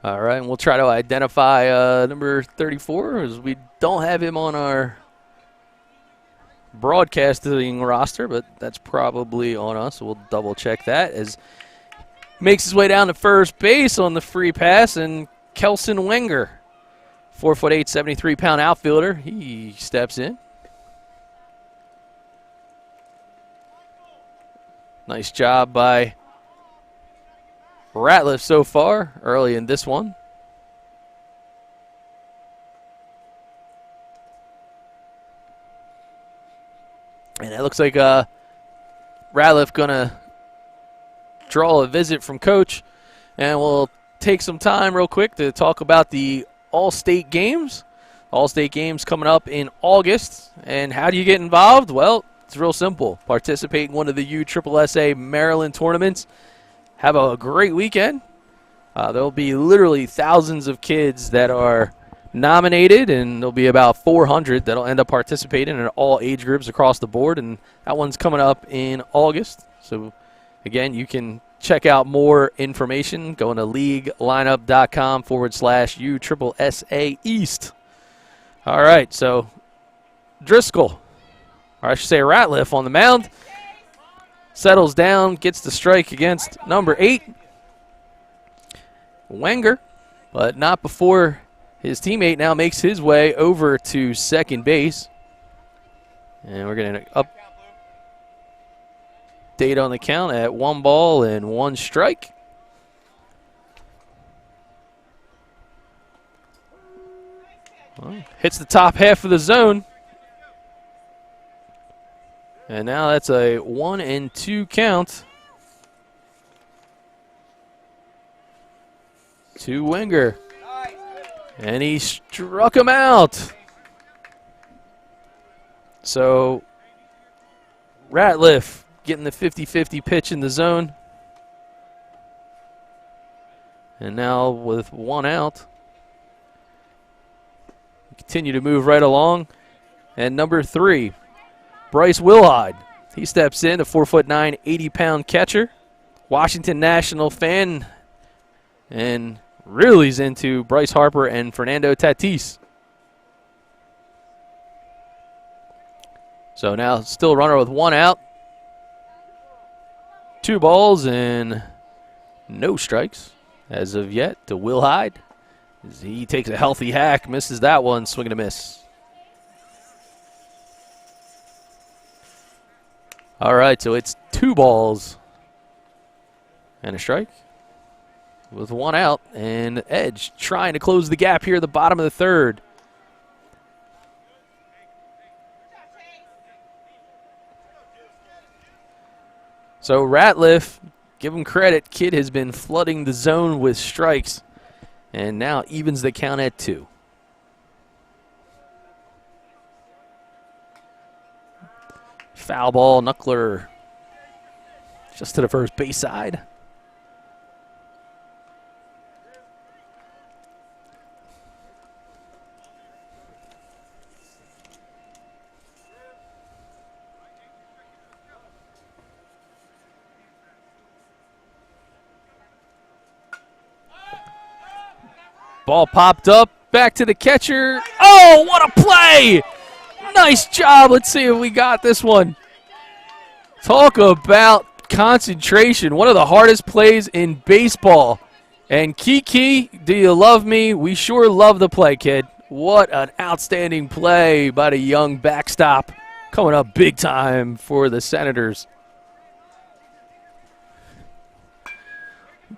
All right, and we'll try to identify number 34 as we don't have him on our broadcasting roster, but that's probably on us, so we'll double check that as makes his way down to first base on the free pass, and Kelson Wenger, 4'8", 73-pound outfielder, he steps in. Nice job by Ratliff so far early in this one. And it looks like Ratliff going to draw a visit from Coach. And we'll take some time real quick to talk about the All-State Games. All-State Games coming up in August. And how do you get involved? Well, it's real simple. Participate in one of the USSSA Maryland tournaments. Have a great weekend. There'll be literally thousands of kids that are nominated, and there'll be about 400 that'll end up participating in all age groups across the board, and that one's coming up in August. So, again, you can check out more information going to leaguelineup.com/USSSA East. All right, so Driscoll, or I should say Ratliff on the mound. Settles down, gets the strike against number 8, Wenger, but not before his teammate now makes his way over to second base. And we're going to update on the count at 1 ball and 1 strike. Well, hits the top half of the zone. And now that's a 1-2 count to Wenger. And he struck him out. So Ratliff getting the 50-50 pitch in the zone. And now with 1 out, continue to move right along. And number 3, Bryce Wilhide. He steps in, a 4'9", 80-pound catcher. Washington National fan. And really is into Bryce Harper and Fernando Tatis. So now still a runner with 1 out. 2 balls and no strikes as of yet to Wilhide. As he takes a healthy hack, misses that one, swing and a miss. All right, so it's 2 balls and a strike with 1 out, and Edge trying to close the gap here at the bottom of the 3rd. So Ratliff, give him credit, kid has been flooding the zone with strikes, and now evens the count at 2. Foul ball, knuckler just to the first base side. Ball popped up, back to the catcher. Oh, what a play! Nice job. Let's see if we got this one. Talk about concentration. One of the hardest plays in baseball. And Kiki, do you love me? We sure love the play, kid. What an outstanding play by the young backstop. Coming up big time for the Senators.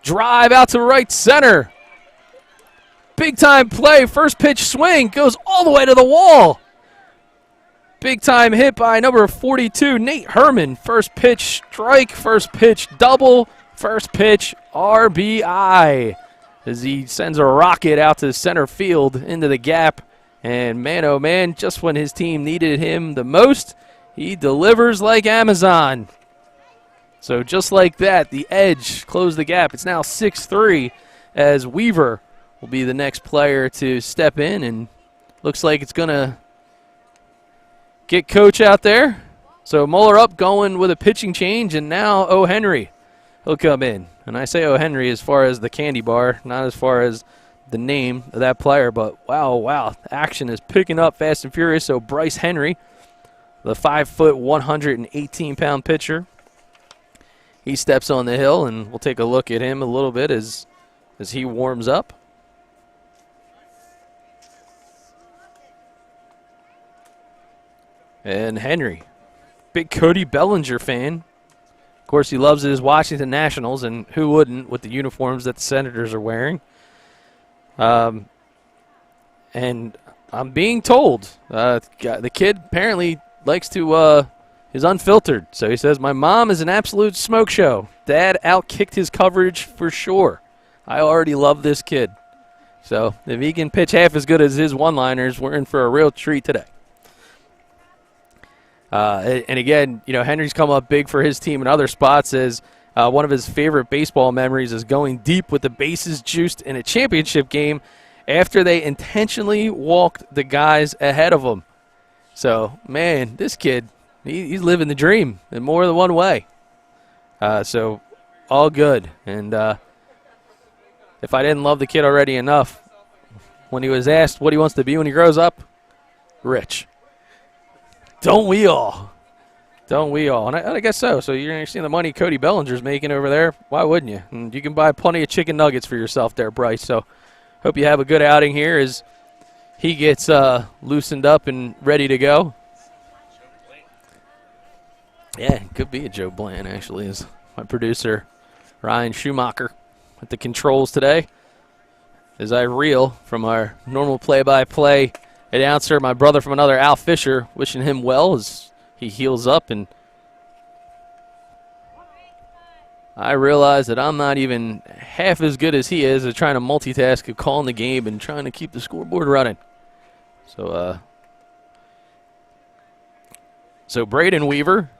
Drive out to right center. Big time play. First pitch swing goes all the way to the wall. Big time hit by number 42, Nate Herman. First pitch strike, first pitch double, first pitch RBI. As he sends a rocket out to center field into the gap. And man, oh man, just when his team needed him the most, he delivers like Amazon. So just like that, the Edge closed the gap. It's now 6-3 as Weaver will be the next player to step in, and looks like it's going to get Coach out there. So Muller up going with a pitching change, and now O. Henry will come in. And I say O. Henry as far as the candy bar, not as far as the name of that player, but wow, action is picking up fast and furious. So Bryce Henry, the 5-foot, 118-pound pitcher, he steps on the hill, and we'll take a look at him a little bit as he warms up. And Henry, big Cody Bellinger fan. Of course, he loves his Washington Nationals, and who wouldn't with the uniforms that the Senators are wearing. And I'm being told the kid apparently likes to is unfiltered. So he says, my mom is an absolute smoke show. Dad outkicked his coverage for sure. I already love this kid. So if he can pitch half as good as his one-liners, we're in for a real treat today. And again, Henry's come up big for his team in other spots as one of his favorite baseball memories is going deep with the bases juiced in a championship game after they intentionally walked the guys ahead of him. So, man, this kid, he's living the dream in more than one way. So, all good. And if I didn't love the kid already enough, when he was asked what he wants to be when he grows up, rich. Don't we all? Don't we all? And I guess so. So you're seeing the money Cody Bellinger's making over there. Why wouldn't you? And you can buy plenty of chicken nuggets for yourself there, Bryce. So hope you have a good outing here as he gets loosened up and ready to go. Yeah, it could be a Joe Bland, actually, is my producer, Ryan Schumacher, at the controls today. As I reel from our normal play-by-play announcer, my brother from another, Al Fisher, wishing him well as he heals up. And I realize that I'm not even half as good as he is at trying to multitask of calling the game and trying to keep the scoreboard running. So Braden Weaver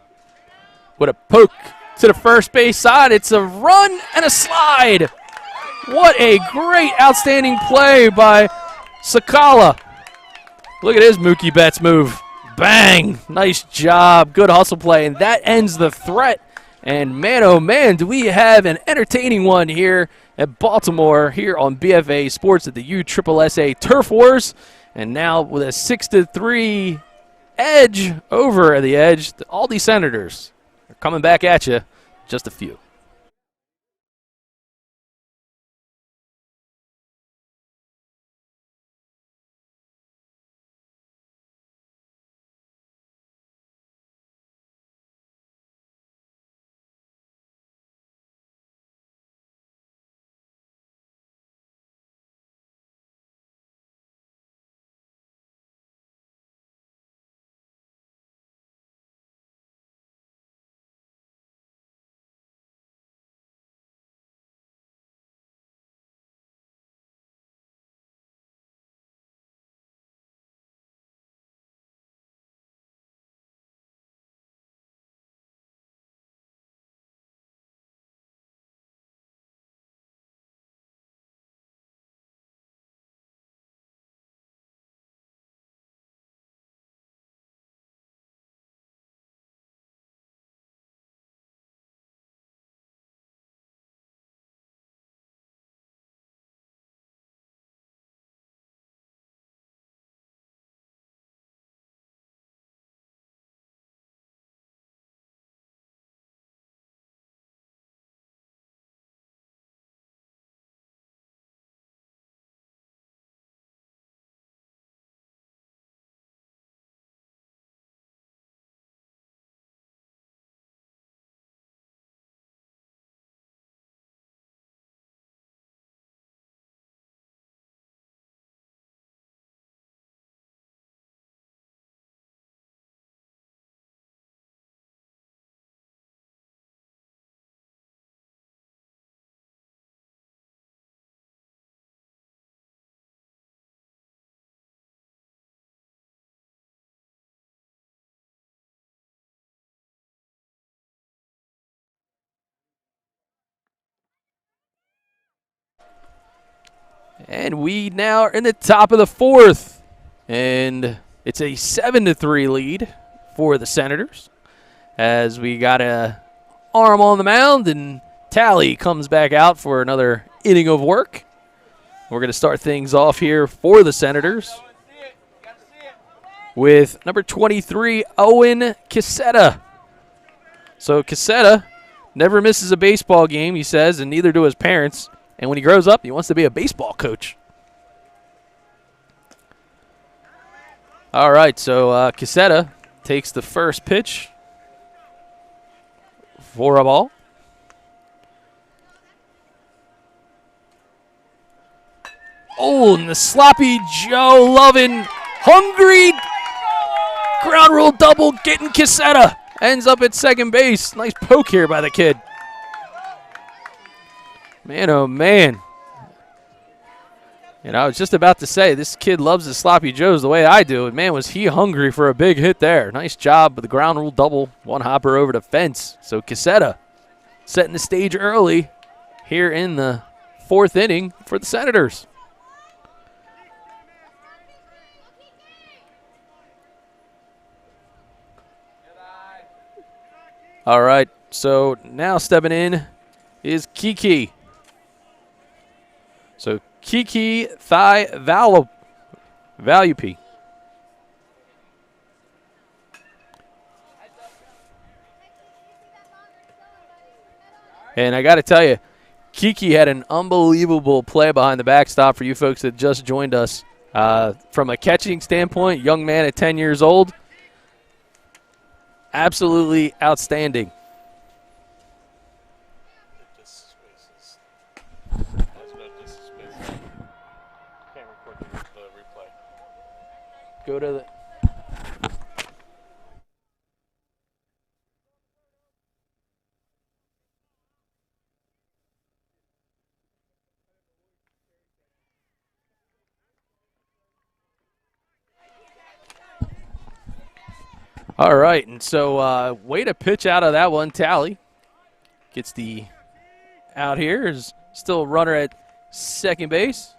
with a poke to the first base side. It's a run and a slide. What a great, outstanding play by Sakala. Look at his Mookie Betts move. Bang! Nice job. Good hustle play. And that ends the threat. And man, oh man, do we have an entertaining one here at Baltimore here on BFA Sports at the USSSA Turf Wars. And now with a 6-3 edge over the Edge, the Aldie Senators are coming back at you. Just a few. And we now are in the top of the fourth. And it's a 7-3 lead for the Senators. As we got a arm on the mound, and Tally comes back out for another inning of work. We're going to start things off here for the Senators with number 23, Owen Casetta. So Casetta never misses a baseball game, he says, and neither do his parents. And when he grows up, he wants to be a baseball coach. All right, so Casetta takes the first pitch for a ball. Oh, and the sloppy Joe Lovin, hungry ground rule double, getting Casetta. Ends up at second base. Nice poke here by the kid. Man, oh, man. And I was just about to say, this kid loves the sloppy Joes the way I do. And, man, was he hungry for a big hit there. Nice job with the ground rule double. One hopper over the fence. So Casetta setting the stage early here in the fourth inning for the Senators. All right, so now stepping in is Kiki. So Kiki Thigh Valupi. And I got to tell you, Kiki had an unbelievable play behind the backstop for you folks that just joined us. From a catching standpoint, young man at 10 years old, absolutely outstanding. Go to the... All right, and so way to pitch out of that one. Tally gets the out here. Is still a runner at second base.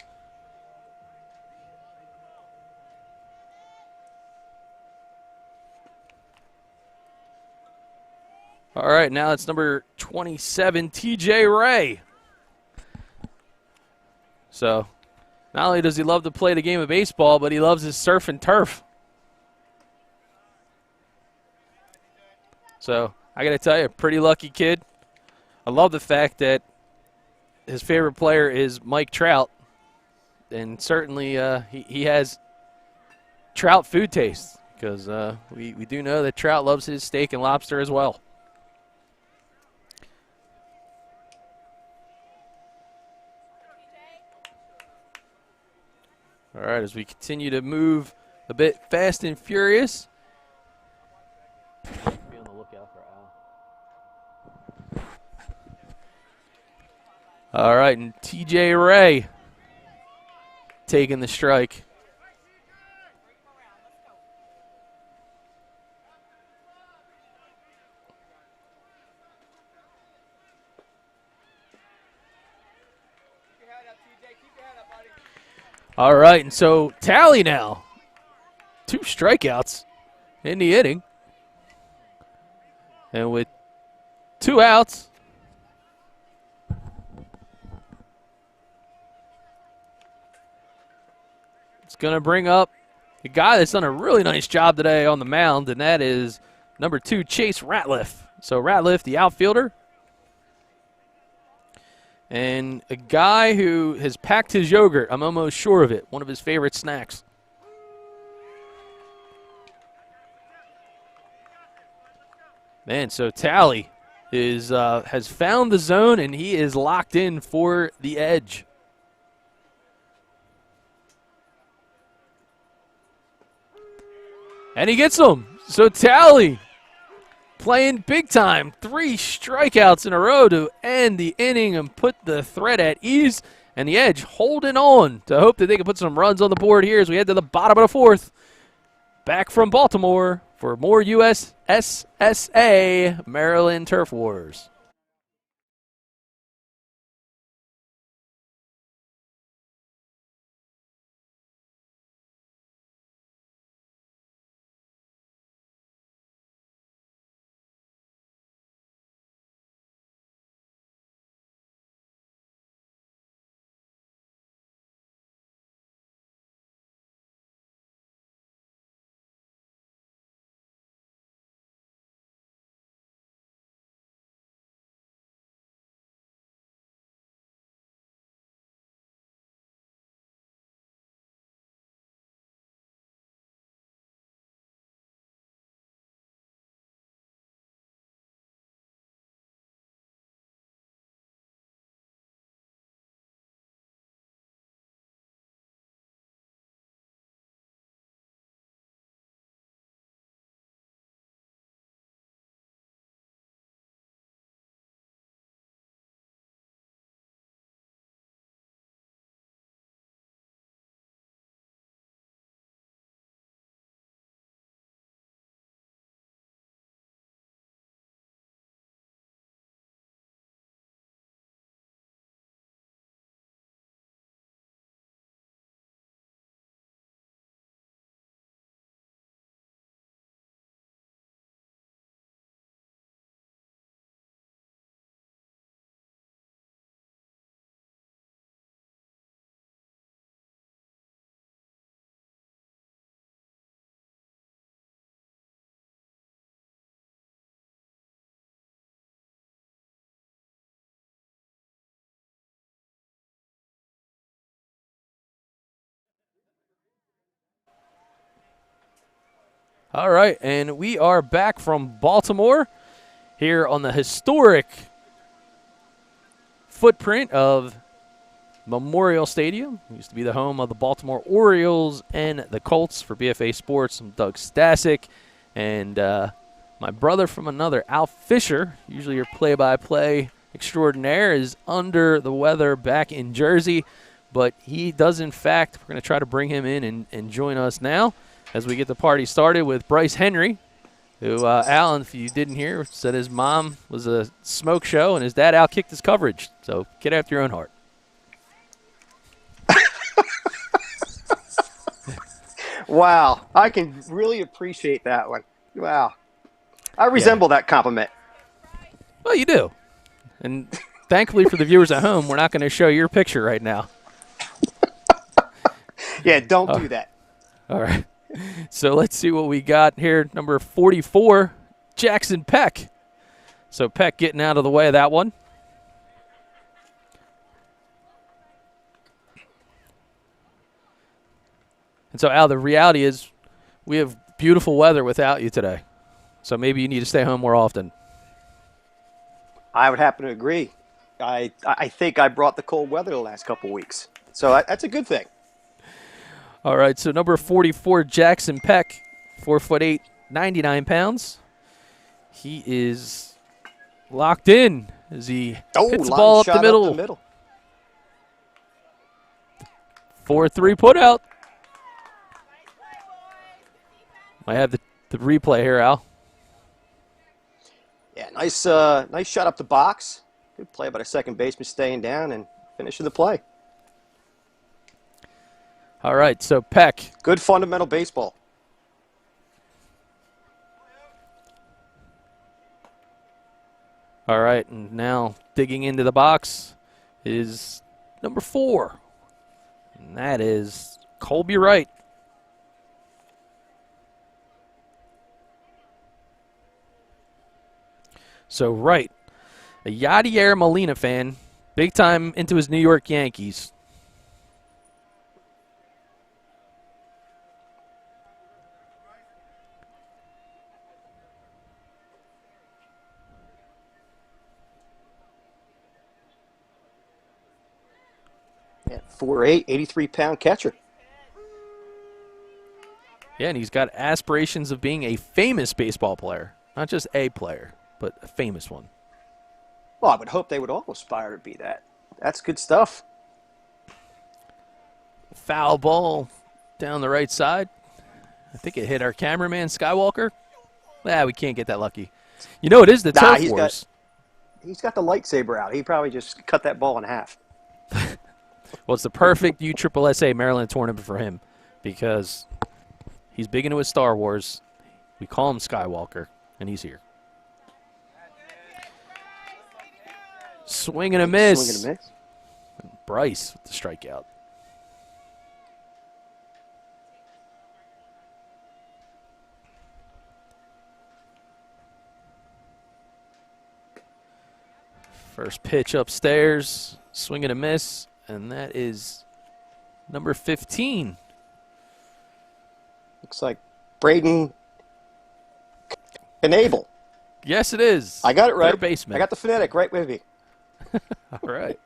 All right, now it's number 27, TJ Ray. So not only does he love to play the game of baseball, but he loves his surf and turf. So I got to tell you, pretty lucky kid. I love the fact that his favorite player is Mike Trout, and certainly he has Trout food taste, because we do know that Trout loves his steak and lobster as well. All right, as we continue to move a bit fast and furious. Be on the lookout for Al. All right, and TJ Ray taking the strike. All right, and so Tally now. 2 strikeouts in the inning. And with 2 outs, it's going to bring up a guy that's done a really nice job today on the mound, and that is number 2, Chase Ratliff. So Ratliff, the outfielder, and a guy who has packed his yogurt, I'm almost sure of it, one of his favorite snacks. Man, so Tally is has found the zone, and he is locked in for the edge. And he gets them. So Tally playing big time. 3 strikeouts in a row to end the inning and put the threat at ease. And the edge holding on to hope that they can put some runs on the board here as we head to the bottom of the fourth. Back from Baltimore for more USSSA Maryland Turf Wars. All right, and we are back from Baltimore here on the historic footprint of Memorial Stadium. It used to be the home of the Baltimore Orioles and the Colts. For BFA Sports, I'm Doug Stasic, and my brother from another, Al Fisher, usually your play-by-play extraordinaire, is under the weather back in Jersey, but he does, in fact, we're going to try to bring him in and join us now as we get the party started with Bryce Henry, who, Alan, if you didn't hear, said his mom was a smoke show and his dad outkicked his coverage. So get after your own heart. Wow, I can really appreciate that one. Wow. I resemble that compliment. Well, you do. And thankfully for the viewers at home, we're not going to show your picture right now. Yeah, don't do that. All right. So let's see what we got here. Number 44, Jackson Peck. So Peck getting out of the way of that one. And so, Al, the reality is we have beautiful weather without you today. So maybe you need to stay home more often. I would happen to agree. I think I brought the cold weather the last couple weeks. So that's a good thing. All right, so number 44, Jackson Peck, 4'8", 99 pounds. He is locked in as he hits the ball up the middle. 4-3 put out. I have the replay here, Al. Yeah, nice shot up the box. Good play by the second baseman staying down and finishing the play. All right, so Peck. Good fundamental baseball. All right, and now digging into the box is number 4. And that is Colby Wright. So Wright, a Yadier Molina fan, big time into his New York Yankees. Yeah, 4'8", 83-pound catcher. Yeah, and he's got aspirations of being a famous baseball player, not just a player, but a famous one. Well, I would hope they would all aspire to be that. That's good stuff. Foul ball down the right side. I think it hit our cameraman, Skywalker. We can't get that lucky. You know, it is the Turf Wars. He's got the lightsaber out. He probably just cut that ball in half. Well, it's the perfect USSSA Maryland tournament for him because he's big into his Star Wars. We call him Skywalker, and he's here. Swing and a miss. Swing and a miss. And Bryce with the strikeout. First pitch upstairs. Swing and a miss. And that is number 15. Looks like Braden Knable. Yes, it is. I got it right. Third baseman. I got the phonetic right with me. All right.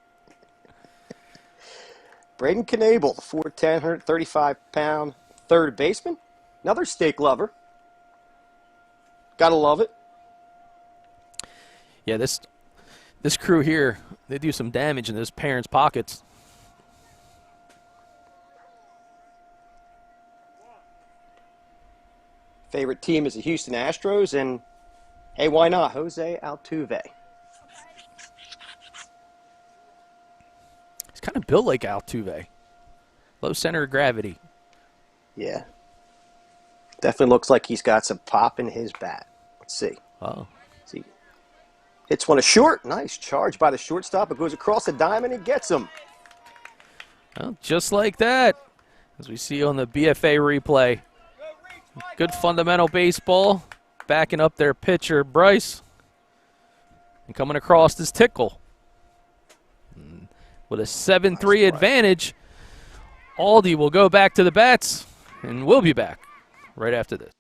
Braden Knable, 4'10", 135-pound third baseman. Another steak lover. Gotta love it. Yeah, this crew here, they do some damage in those parents' pockets. Favorite team is the Houston Astros, and hey, why not? Jose Altuve. He's kind of built like Altuve. Low center of gravity. Yeah. Definitely looks like he's got some pop in his bat. Let's see. Oh. See. Hits one a short. Nice charge by the shortstop. It goes across the diamond and gets him. Well, just like that, as we see on the BFA replay. Good fundamental baseball. Backing up their pitcher, Bryce. And coming across is Tickle. And with a 7-3 advantage, Aldie will go back to the bats, and we'll be back right after this.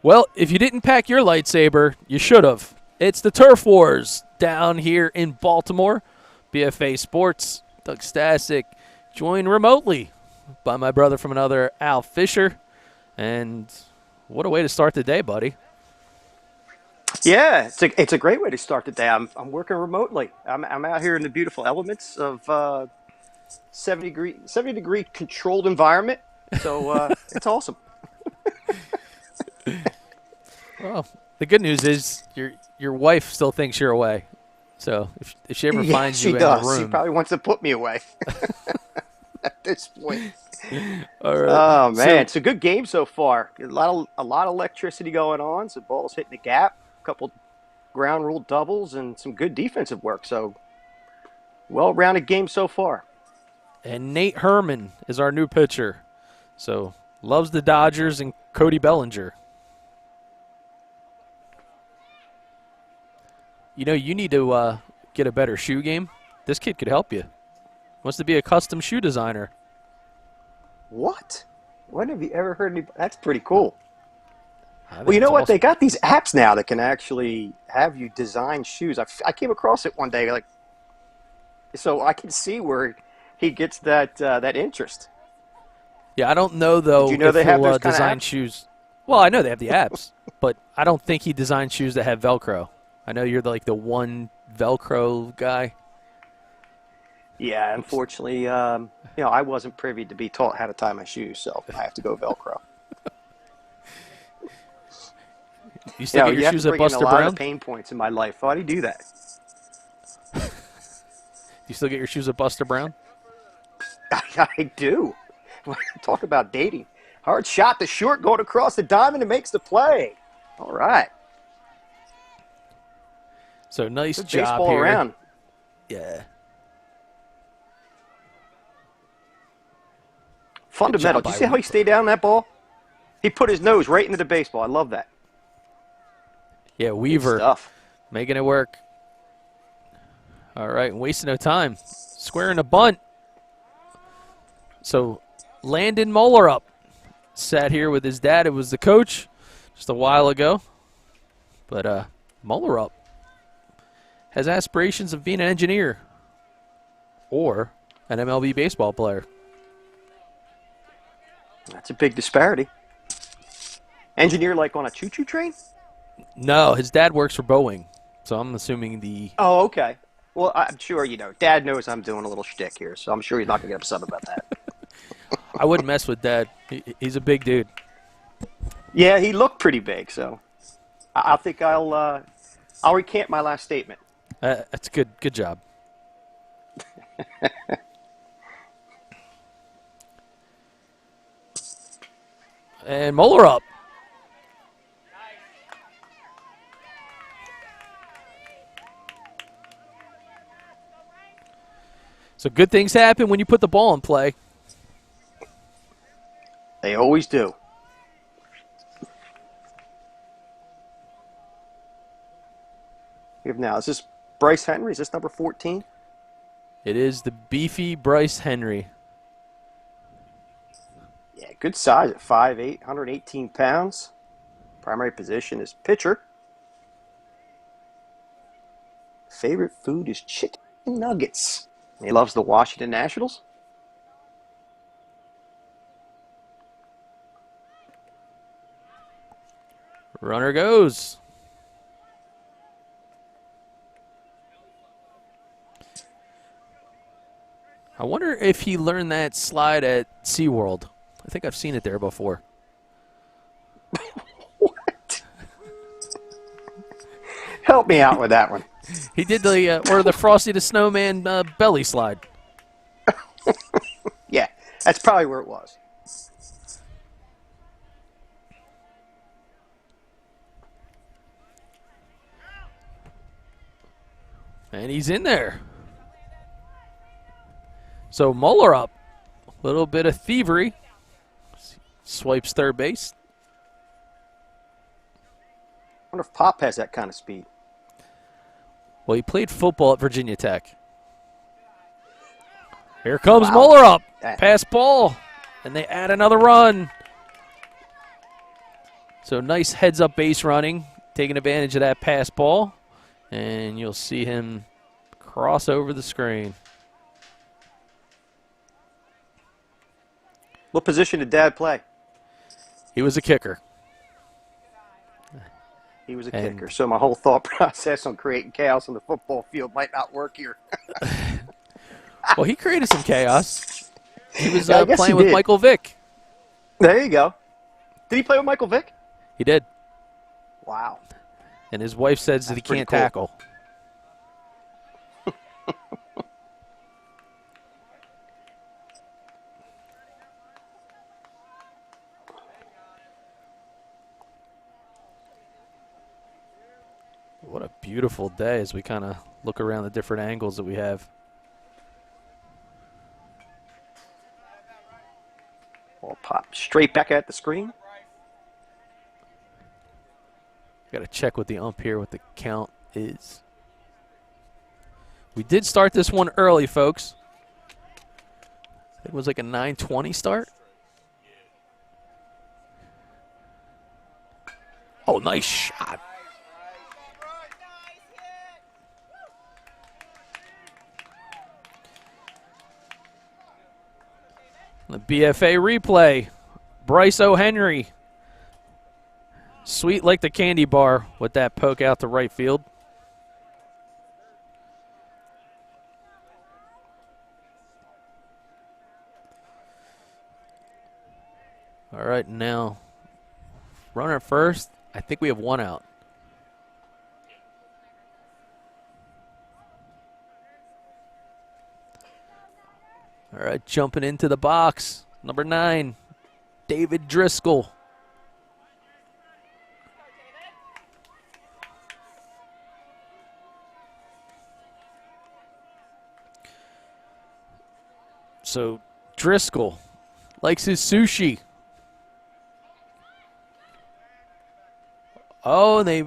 Well, if you didn't pack your lightsaber, you should have. It's the Turf Wars down here in Baltimore. BFA Sports, Doug Stasic, joined remotely by my brother from another, Al Fisher. And what a way to start the day, buddy. Yeah, it's a great way to start the day. I'm working remotely. I'm out here in the beautiful elements of 70 degree controlled environment. So it's awesome. Well, the good news is your wife still thinks you're away. So if she ever finds you in the room. She probably wants to put me away at this point. All right. Oh man, it's a good game so far. A lot of electricity going on. Some balls hitting the gap. A couple ground rule doubles and some good defensive work. So well-rounded game so far. And Nate Herman is our new pitcher. So loves the Dodgers and Cody Bellinger. You know, you need to get a better shoe game. This kid could help you. Wants to be a custom shoe designer. What? When have you ever heard any? That's pretty cool. Well, you know what? awesome. They got these apps now that can actually have you design shoes. I came across it one day, so I can see where he gets that interest. Yeah, I don't know, though, Did you know if they have he'll those kind of design apps? shoes. Well, I know they have the apps, but I don't think he designs shoes that have Velcro. I know you're the one Velcro guy. Yeah, unfortunately, I wasn't privy to be taught how to tie my shoes, so I have to go Velcro. You still get you your have shoes to at bring in Buster a lot Brown? of pain points in my life. Why do you do that? You still get your shoes at Buster Brown? I do. Talk about dating. Hard shot, the short going across the diamond and makes the play. All right. So nice Good job baseball here. around. Yeah. Fundamental. Good job Did you by see how he stayed down that ball? He put his nose right into the baseball. I love that. Yeah, Good Weaver stuff. making it work. All right, wasting no time. Squaring a bunt. So Landon Moeller up. Sat here with his dad. It was the coach just a while ago. But Moeller up. Has aspirations of being an engineer or an MLB baseball player. That's a big disparity. Engineer like on a choo-choo train? No, his dad works for Boeing. So I'm assuming the... Oh, okay. Well, I'm sure, Dad knows I'm doing a little shtick here, so I'm sure he's not going to get upset about that. I wouldn't mess with Dad. He's a big dude. Yeah, he looked pretty big, so I think I'll recant my last statement. That's good. Good job. And Moeller up. So good things happen when you put the ball in play. They always do. Now, is this Bryce Henry? Is this number 14? It is the beefy Bryce Henry. Yeah, good size at 5'8", 118 pounds. Primary position is pitcher. Favorite food is chicken nuggets. He loves the Washington Nationals. Runner goes. I wonder if he learned that slide at SeaWorld. I think I've seen it there before. What? Help me out with that one. He did the Frosty the Snowman belly slide. Yeah, that's probably where it was. And he's in there. So Moeller up. A little bit of thievery. Swipes third base. I wonder if Pop has that kind of speed. Well, he played football at Virginia Tech. Here comes Wow. Moeller up. That- Pass ball. And they add another run. So nice heads-up base running, taking advantage of that pass ball. And you'll see him cross over the screen. What position did Dad play? He was a kicker. He was a kicker. So my whole thought process on creating chaos on the football field might not work here. Well, he created some chaos. He was I guess playing he with did. Michael Vick. There you go. Did he play with Michael Vick? He did. Wow. And his wife says that he pretty can't cool. tackle. What a beautiful day as we kind of look around the different angles that we have. Ball pop straight back at the screen. Got to check with the ump here what the count is. We did start this one early, folks. It was like a 9:20 start. Oh, nice shot. The BFA replay. Bryce O'Henry. Sweet like the candy bar with that poke out to right field. All right, now runner at first. I think we have one out. All right, jumping into the box. Number 9, David Driscoll. So Driscoll likes his sushi. Oh, and they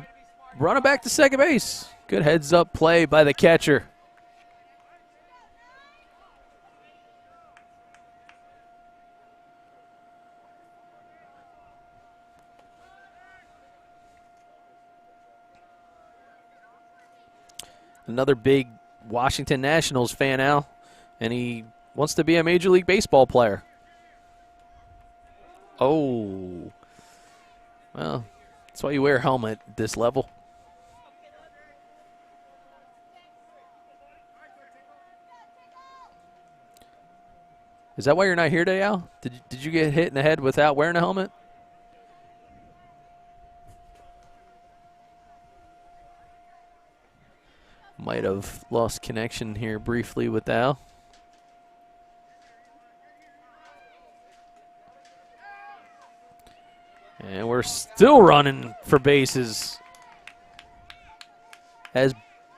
run it back to second base. Good heads-up play by the catcher. Another big Washington Nationals fan, Al, and he wants to be a Major League Baseball player. Oh. Well, that's why you wear a helmet at this level. Is that why you're not here today, Al? Did you get hit in the head without wearing a helmet? Might have lost connection here briefly with Al. And we're still running for bases as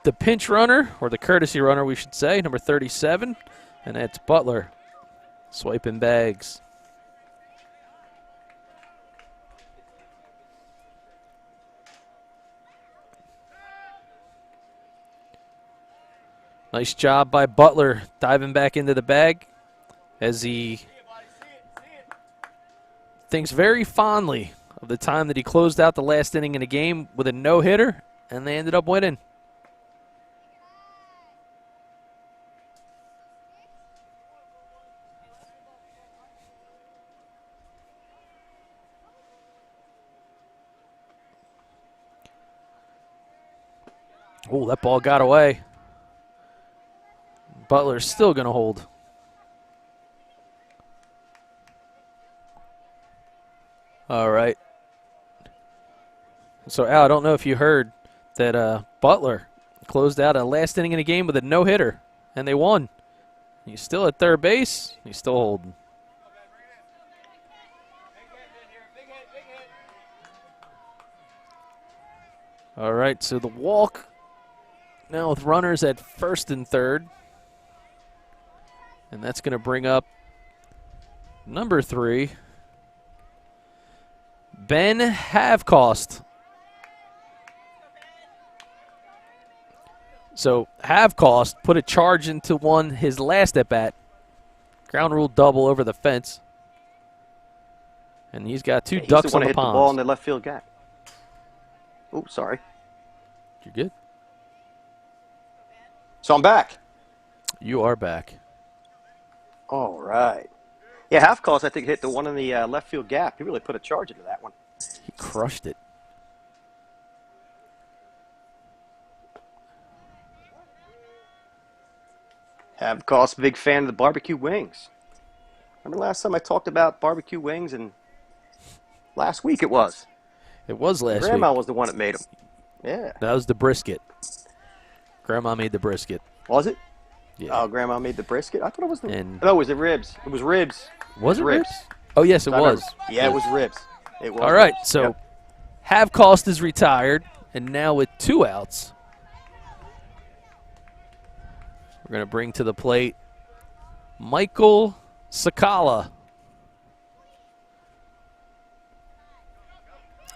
the pinch runner, or the courtesy runner, we should say, number 37, and that's Butler swiping bags. Nice job by Butler diving back into the bag as he thinks very fondly of the time that he closed out the last inning in the game with a no-hitter, and they ended up winning. Oh, that ball got away. Butler's still going to hold. All right. So, Al, I don't know if you heard that Butler closed out a last inning in the game with a no-hitter, and they won. He's still at third base. He's still holding. All right, so the walk now with runners at first and third. And that's going to bring up number 3, Ben Havcost. So Havcost put a charge into his last at-bat. Ground rule double over the fence. And he's got two He's ducks the one on that the hit the ball in ponds. the left field gap. Oh, sorry. You're good. So I'm back. You are back. All right. Yeah, half calls, I think, hit the one in the left field gap. He really put a charge into that one. He crushed it. Half calls, big fan of the barbecue wings. Remember last time I talked about barbecue wings? And last week it was. It was last Grandma week. was the one that made them. Yeah. That was the brisket. Grandma made the brisket. Was it? Yeah. Oh, Grandma made the brisket? I thought it was the... And No, it was the ribs. It was ribs. was it ribs? Oh, yes, it I was. remember. Yeah, it was ribs. It was All right, ribs. so Yep. Have Cost is retired, and now with 2 outs, we're going to bring to the plate Michael Sakala.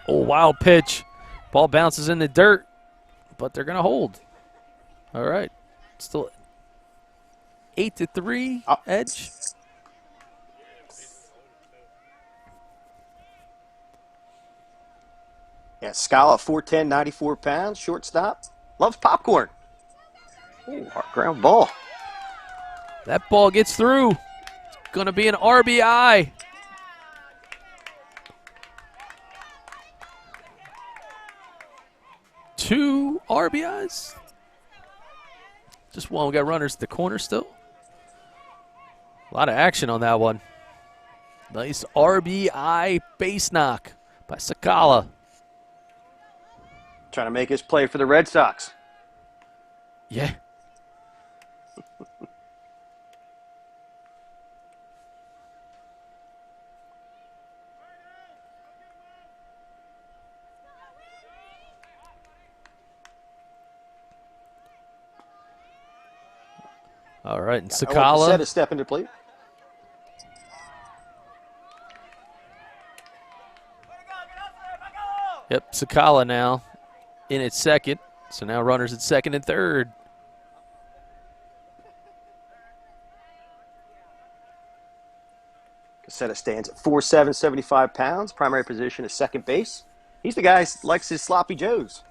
Oh, wild pitch. Ball bounces in the dirt, but they're going to hold. All right. Still 8-3 edge. Yeah, Scala, 4'10", 94 pounds, shortstop. Loves popcorn. Ooh, hard ground ball. That ball gets through. It's going to be an RBI. Two RBIs. Just one. We got runners at the corner still. A lot of action on that one. Nice RBI base knock by Sakala. Trying to make his play for the Red Sox. Yeah. All right, and Sakala. Set is stepping to plate. Yep, Sakala now in at second. So now runners at second and third. Casetta stands at 4'7", 75 pounds. Primary position is second base. He's the guy who likes his sloppy joes.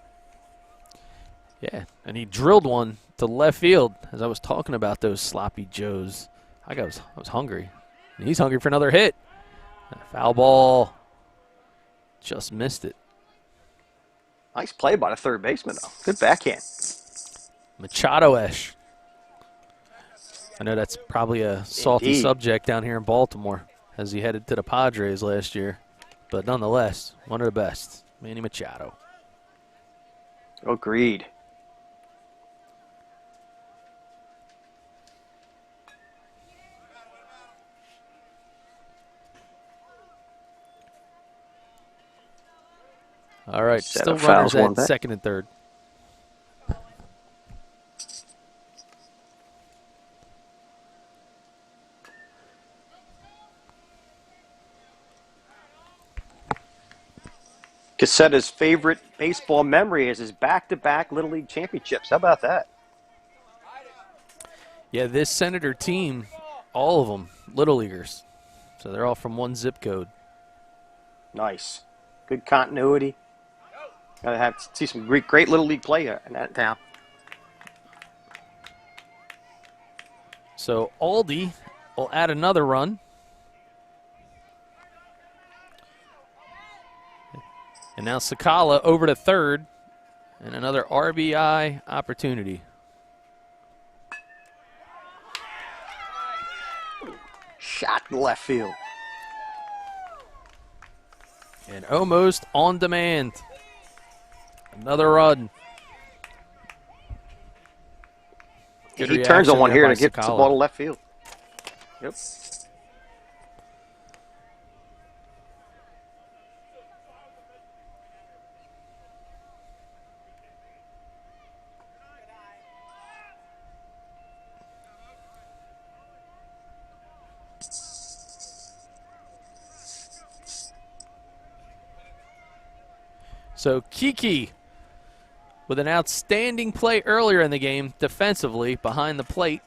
Yeah, and he drilled one to left field as I was talking about those sloppy joes. I was hungry. And he's hungry for another hit. Foul ball. Just missed it. Nice play by the third baseman, though. Good backhand. Machado-esh. I know that's probably a salty Indeed. subject down here in Baltimore as he headed to the Padres last year. But nonetheless, one of the best. Manny Machado. Agreed. All right, Set still of runners fouls, one at back. second and third. Cassetta's favorite baseball memory is his back-to-back Little League championships. How about that? Yeah, this Senator team, all of them, Little Leaguers. So they're all from one zip code. Nice. Good continuity. Gotta have to see some great Little League play in that town. So Aldie will add another run. And now Sakala over to third. And another RBI opportunity. Shot in left field. And almost on demand. Another run. Good He turns on reaction one there here by and gets the Sakala. ball to left field. Yep. So Kiki with an outstanding play earlier in the game defensively behind the plate.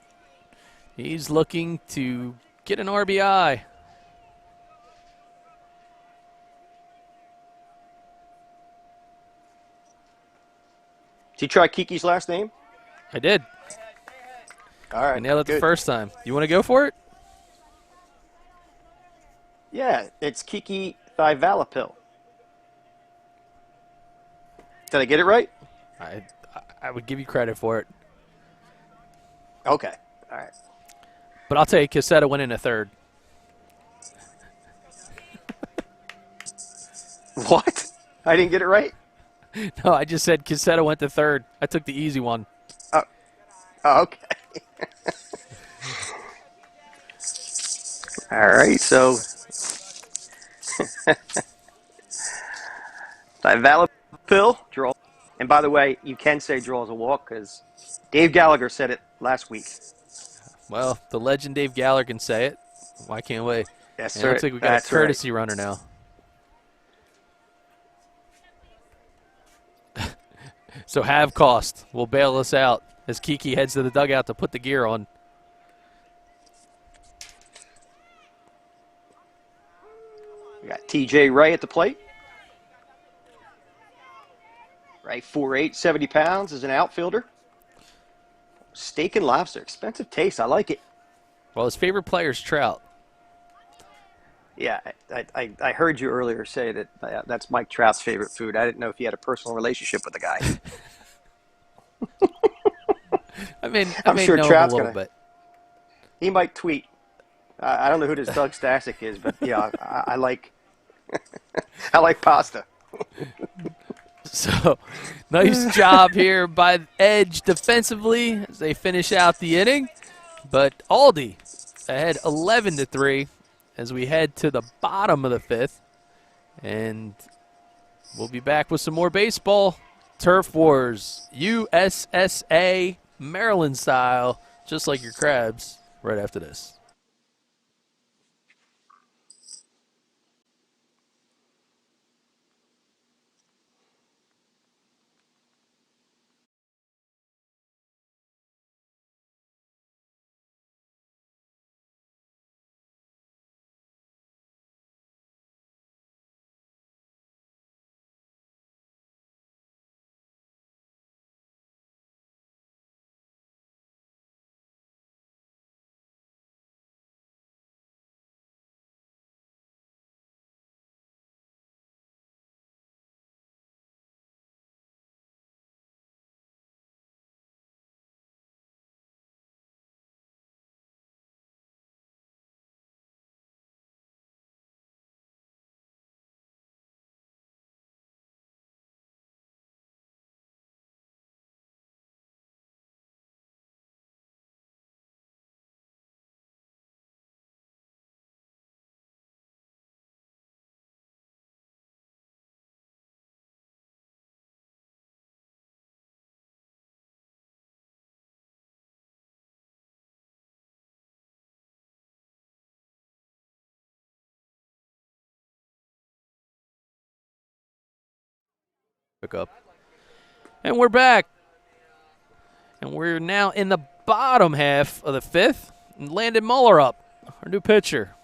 He's looking to get an RBI. Did you try Kiki's last name? I did. All right. I nailed it good. the first time. You want to go for it? Yeah, it's Kiki Thivalapil. Did I get it right? I would give you credit for it. Okay. All right. But I'll tell you, Casetta went in a third. What? I didn't get it right? No, I just said Casetta went to third. I took the easy one. Oh, okay. All right, so Thivalapil, draw. And by the way, you can say draws a walk because Dave Gallagher said it last week. Well, the legend Dave Gallagher can say it. Why can't we? Yes, And sir. it looks like we got That's a courtesy runner now. So have cost will bail us out as Kiki heads to the dugout to put the gear on. We got TJ Ray at the plate. Ray, 4'8", 70 pounds, is an outfielder. Steak and lobster, expensive taste. I like it. Well, his favorite player is Trout. Yeah, I heard you earlier say that that's Mike Trout's favorite food. I didn't know if you had a personal relationship with the guy. I'm sure know Trout's him a little bit. He might tweet. I don't know who this Doug Stasic is, but yeah, I like I like pasta. So, nice job here by Edge defensively as they finish out the inning. But Aldie ahead 11-3 as we head to the bottom of the fifth. And we'll be back with some more baseball. Turf Wars, USSA, Maryland style, just like your crabs, right after this. Pick up. And we're back. And we're now in the bottom half of the fifth. And Landon Muller up, our new pitcher.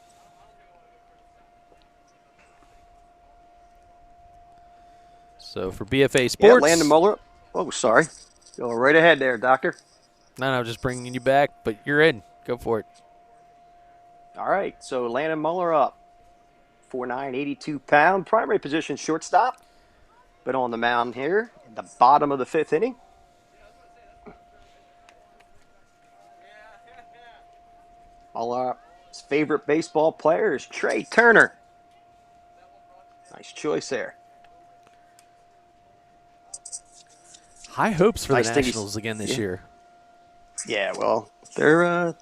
So for BFA Sports. Yeah, Landon Muller. Oh, sorry. Go right ahead there, Doctor. No, just bringing you back, but you're in. Go for it. All right, so Landon Muller up. 4'9", 82 pound. Primary position shortstop. But on the mound here in the bottom of the fifth inning. Muller's favorite baseball player is Trey Turner. Nice choice there. High hopes for Nice the Nationals again this year. Yeah, well, they're a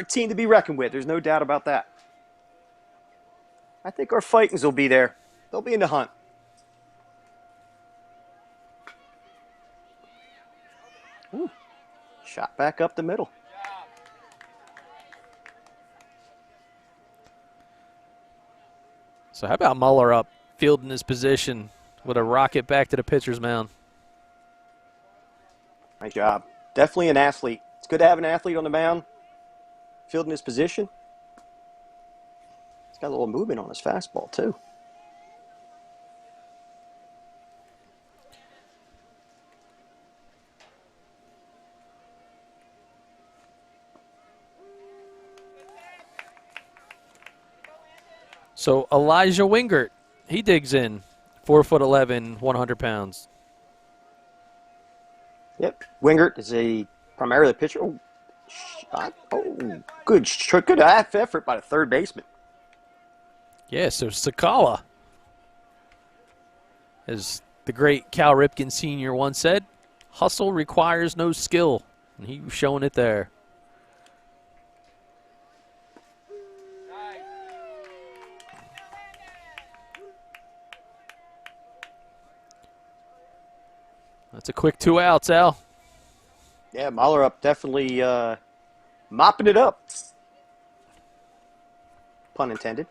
team to be reckoned with. There's no doubt about that. I think our Fightins will be there. They'll be in the hunt. Ooh. Shot back up the middle. So how about Muller up, fielding his position with a rocket back to the pitcher's mound? Nice job. Definitely an athlete. It's good to have an athlete on the mound, fielding his position. He's got a little movement on his fastball, too. So Elijah Wingert, he digs in, 4'11", 100 pounds. Yep. Wingert is primarily a pitcher. Good effort by the third baseman. Yeah, so Sakala, as the great Cal Ripken Sr. once said, hustle requires no skill. And he was showing it there. That's a quick 2 outs, Al. Yeah, Mahler definitely mopping it up. Pun intended.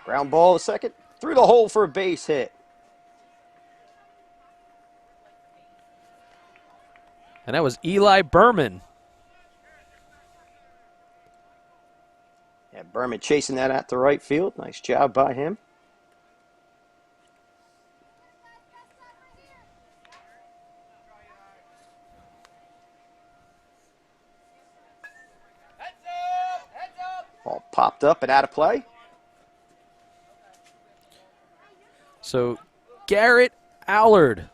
Ground ball to second. Through the hole for a base hit. And that was Eli Berman. Yeah, Berman chasing that out to right field. Nice job by him. Ball popped up and out of play. So Garrett Allard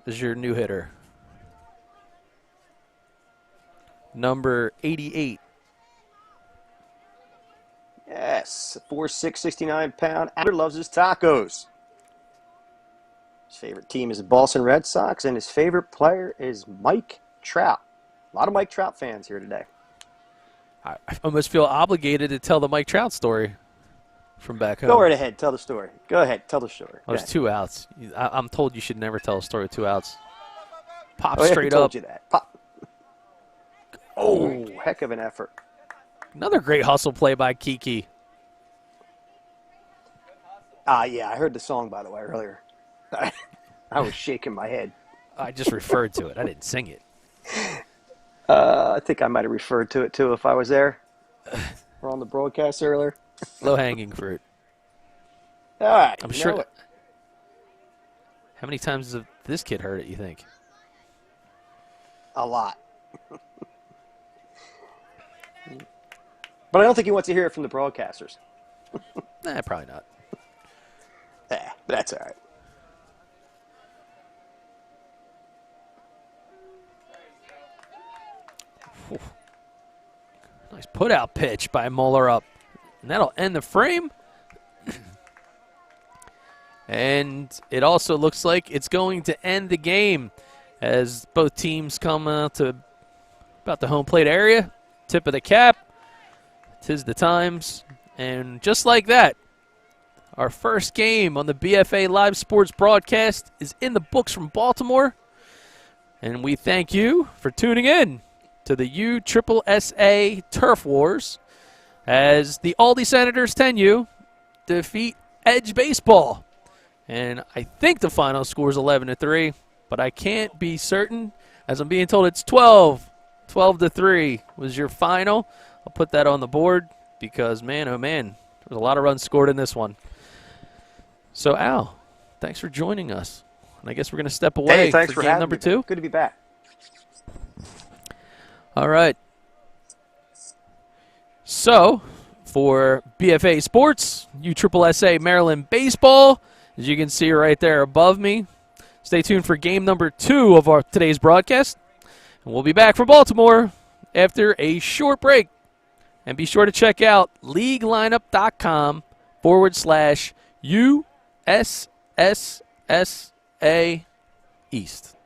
is your new hitter. Number 88. Yes, 4'6", 69-pound. Allard loves his tacos. His favorite team is the Boston Red Sox, and his favorite player is Mike Trout. A lot of Mike Trout fans here today. I almost feel obligated to tell the Mike Trout story from back home. Go right ahead. Tell the story. Go ahead. Tell the story. There's 2 outs. I'm told you should never tell a story with 2 outs. Pop Yeah, straight I told up. you that. Pop. Oh, heck of an effort. Another great hustle play by Kiki. Yeah, I heard the song, by the way, earlier. I was shaking my head. I just referred to it. I didn't sing it. I think I might have referred to it, too, if I was there. Or on the broadcast earlier. Low-hanging fruit. All right. I'm sure. How many times has this kid heard it, you think? A lot. But I don't think he wants to hear it from the broadcasters. Nah, probably not. Yeah, that's all right. Whew. Nice put-out pitch by Mueller up. And that'll end the frame. And it also looks like it's going to end the game as both teams come to about the home plate area. Tip of the cap. 'Tis the times. And just like that, our first game on the BFA Live Sports broadcast is in the books from Baltimore. And we thank you for tuning in to the USSSA Turf Wars as the Aldie Senators 10U defeat Edge Baseball. And I think the final score is 11-3, but I can't be certain as I'm being told it's 12-3 was your final. I'll put that on the board because, man, oh, man, there was a lot of runs scored in this one. So, Al, thanks for joining us. And I guess we're going to step away for game number 2. Good to be back. All right. So, for BFA Sports, USSSA Maryland Baseball, as you can see right there above me, stay tuned for game number 2 of today's broadcast. And we'll be back from Baltimore after a short break. And be sure to check out leaguelineup.com/USSSA East.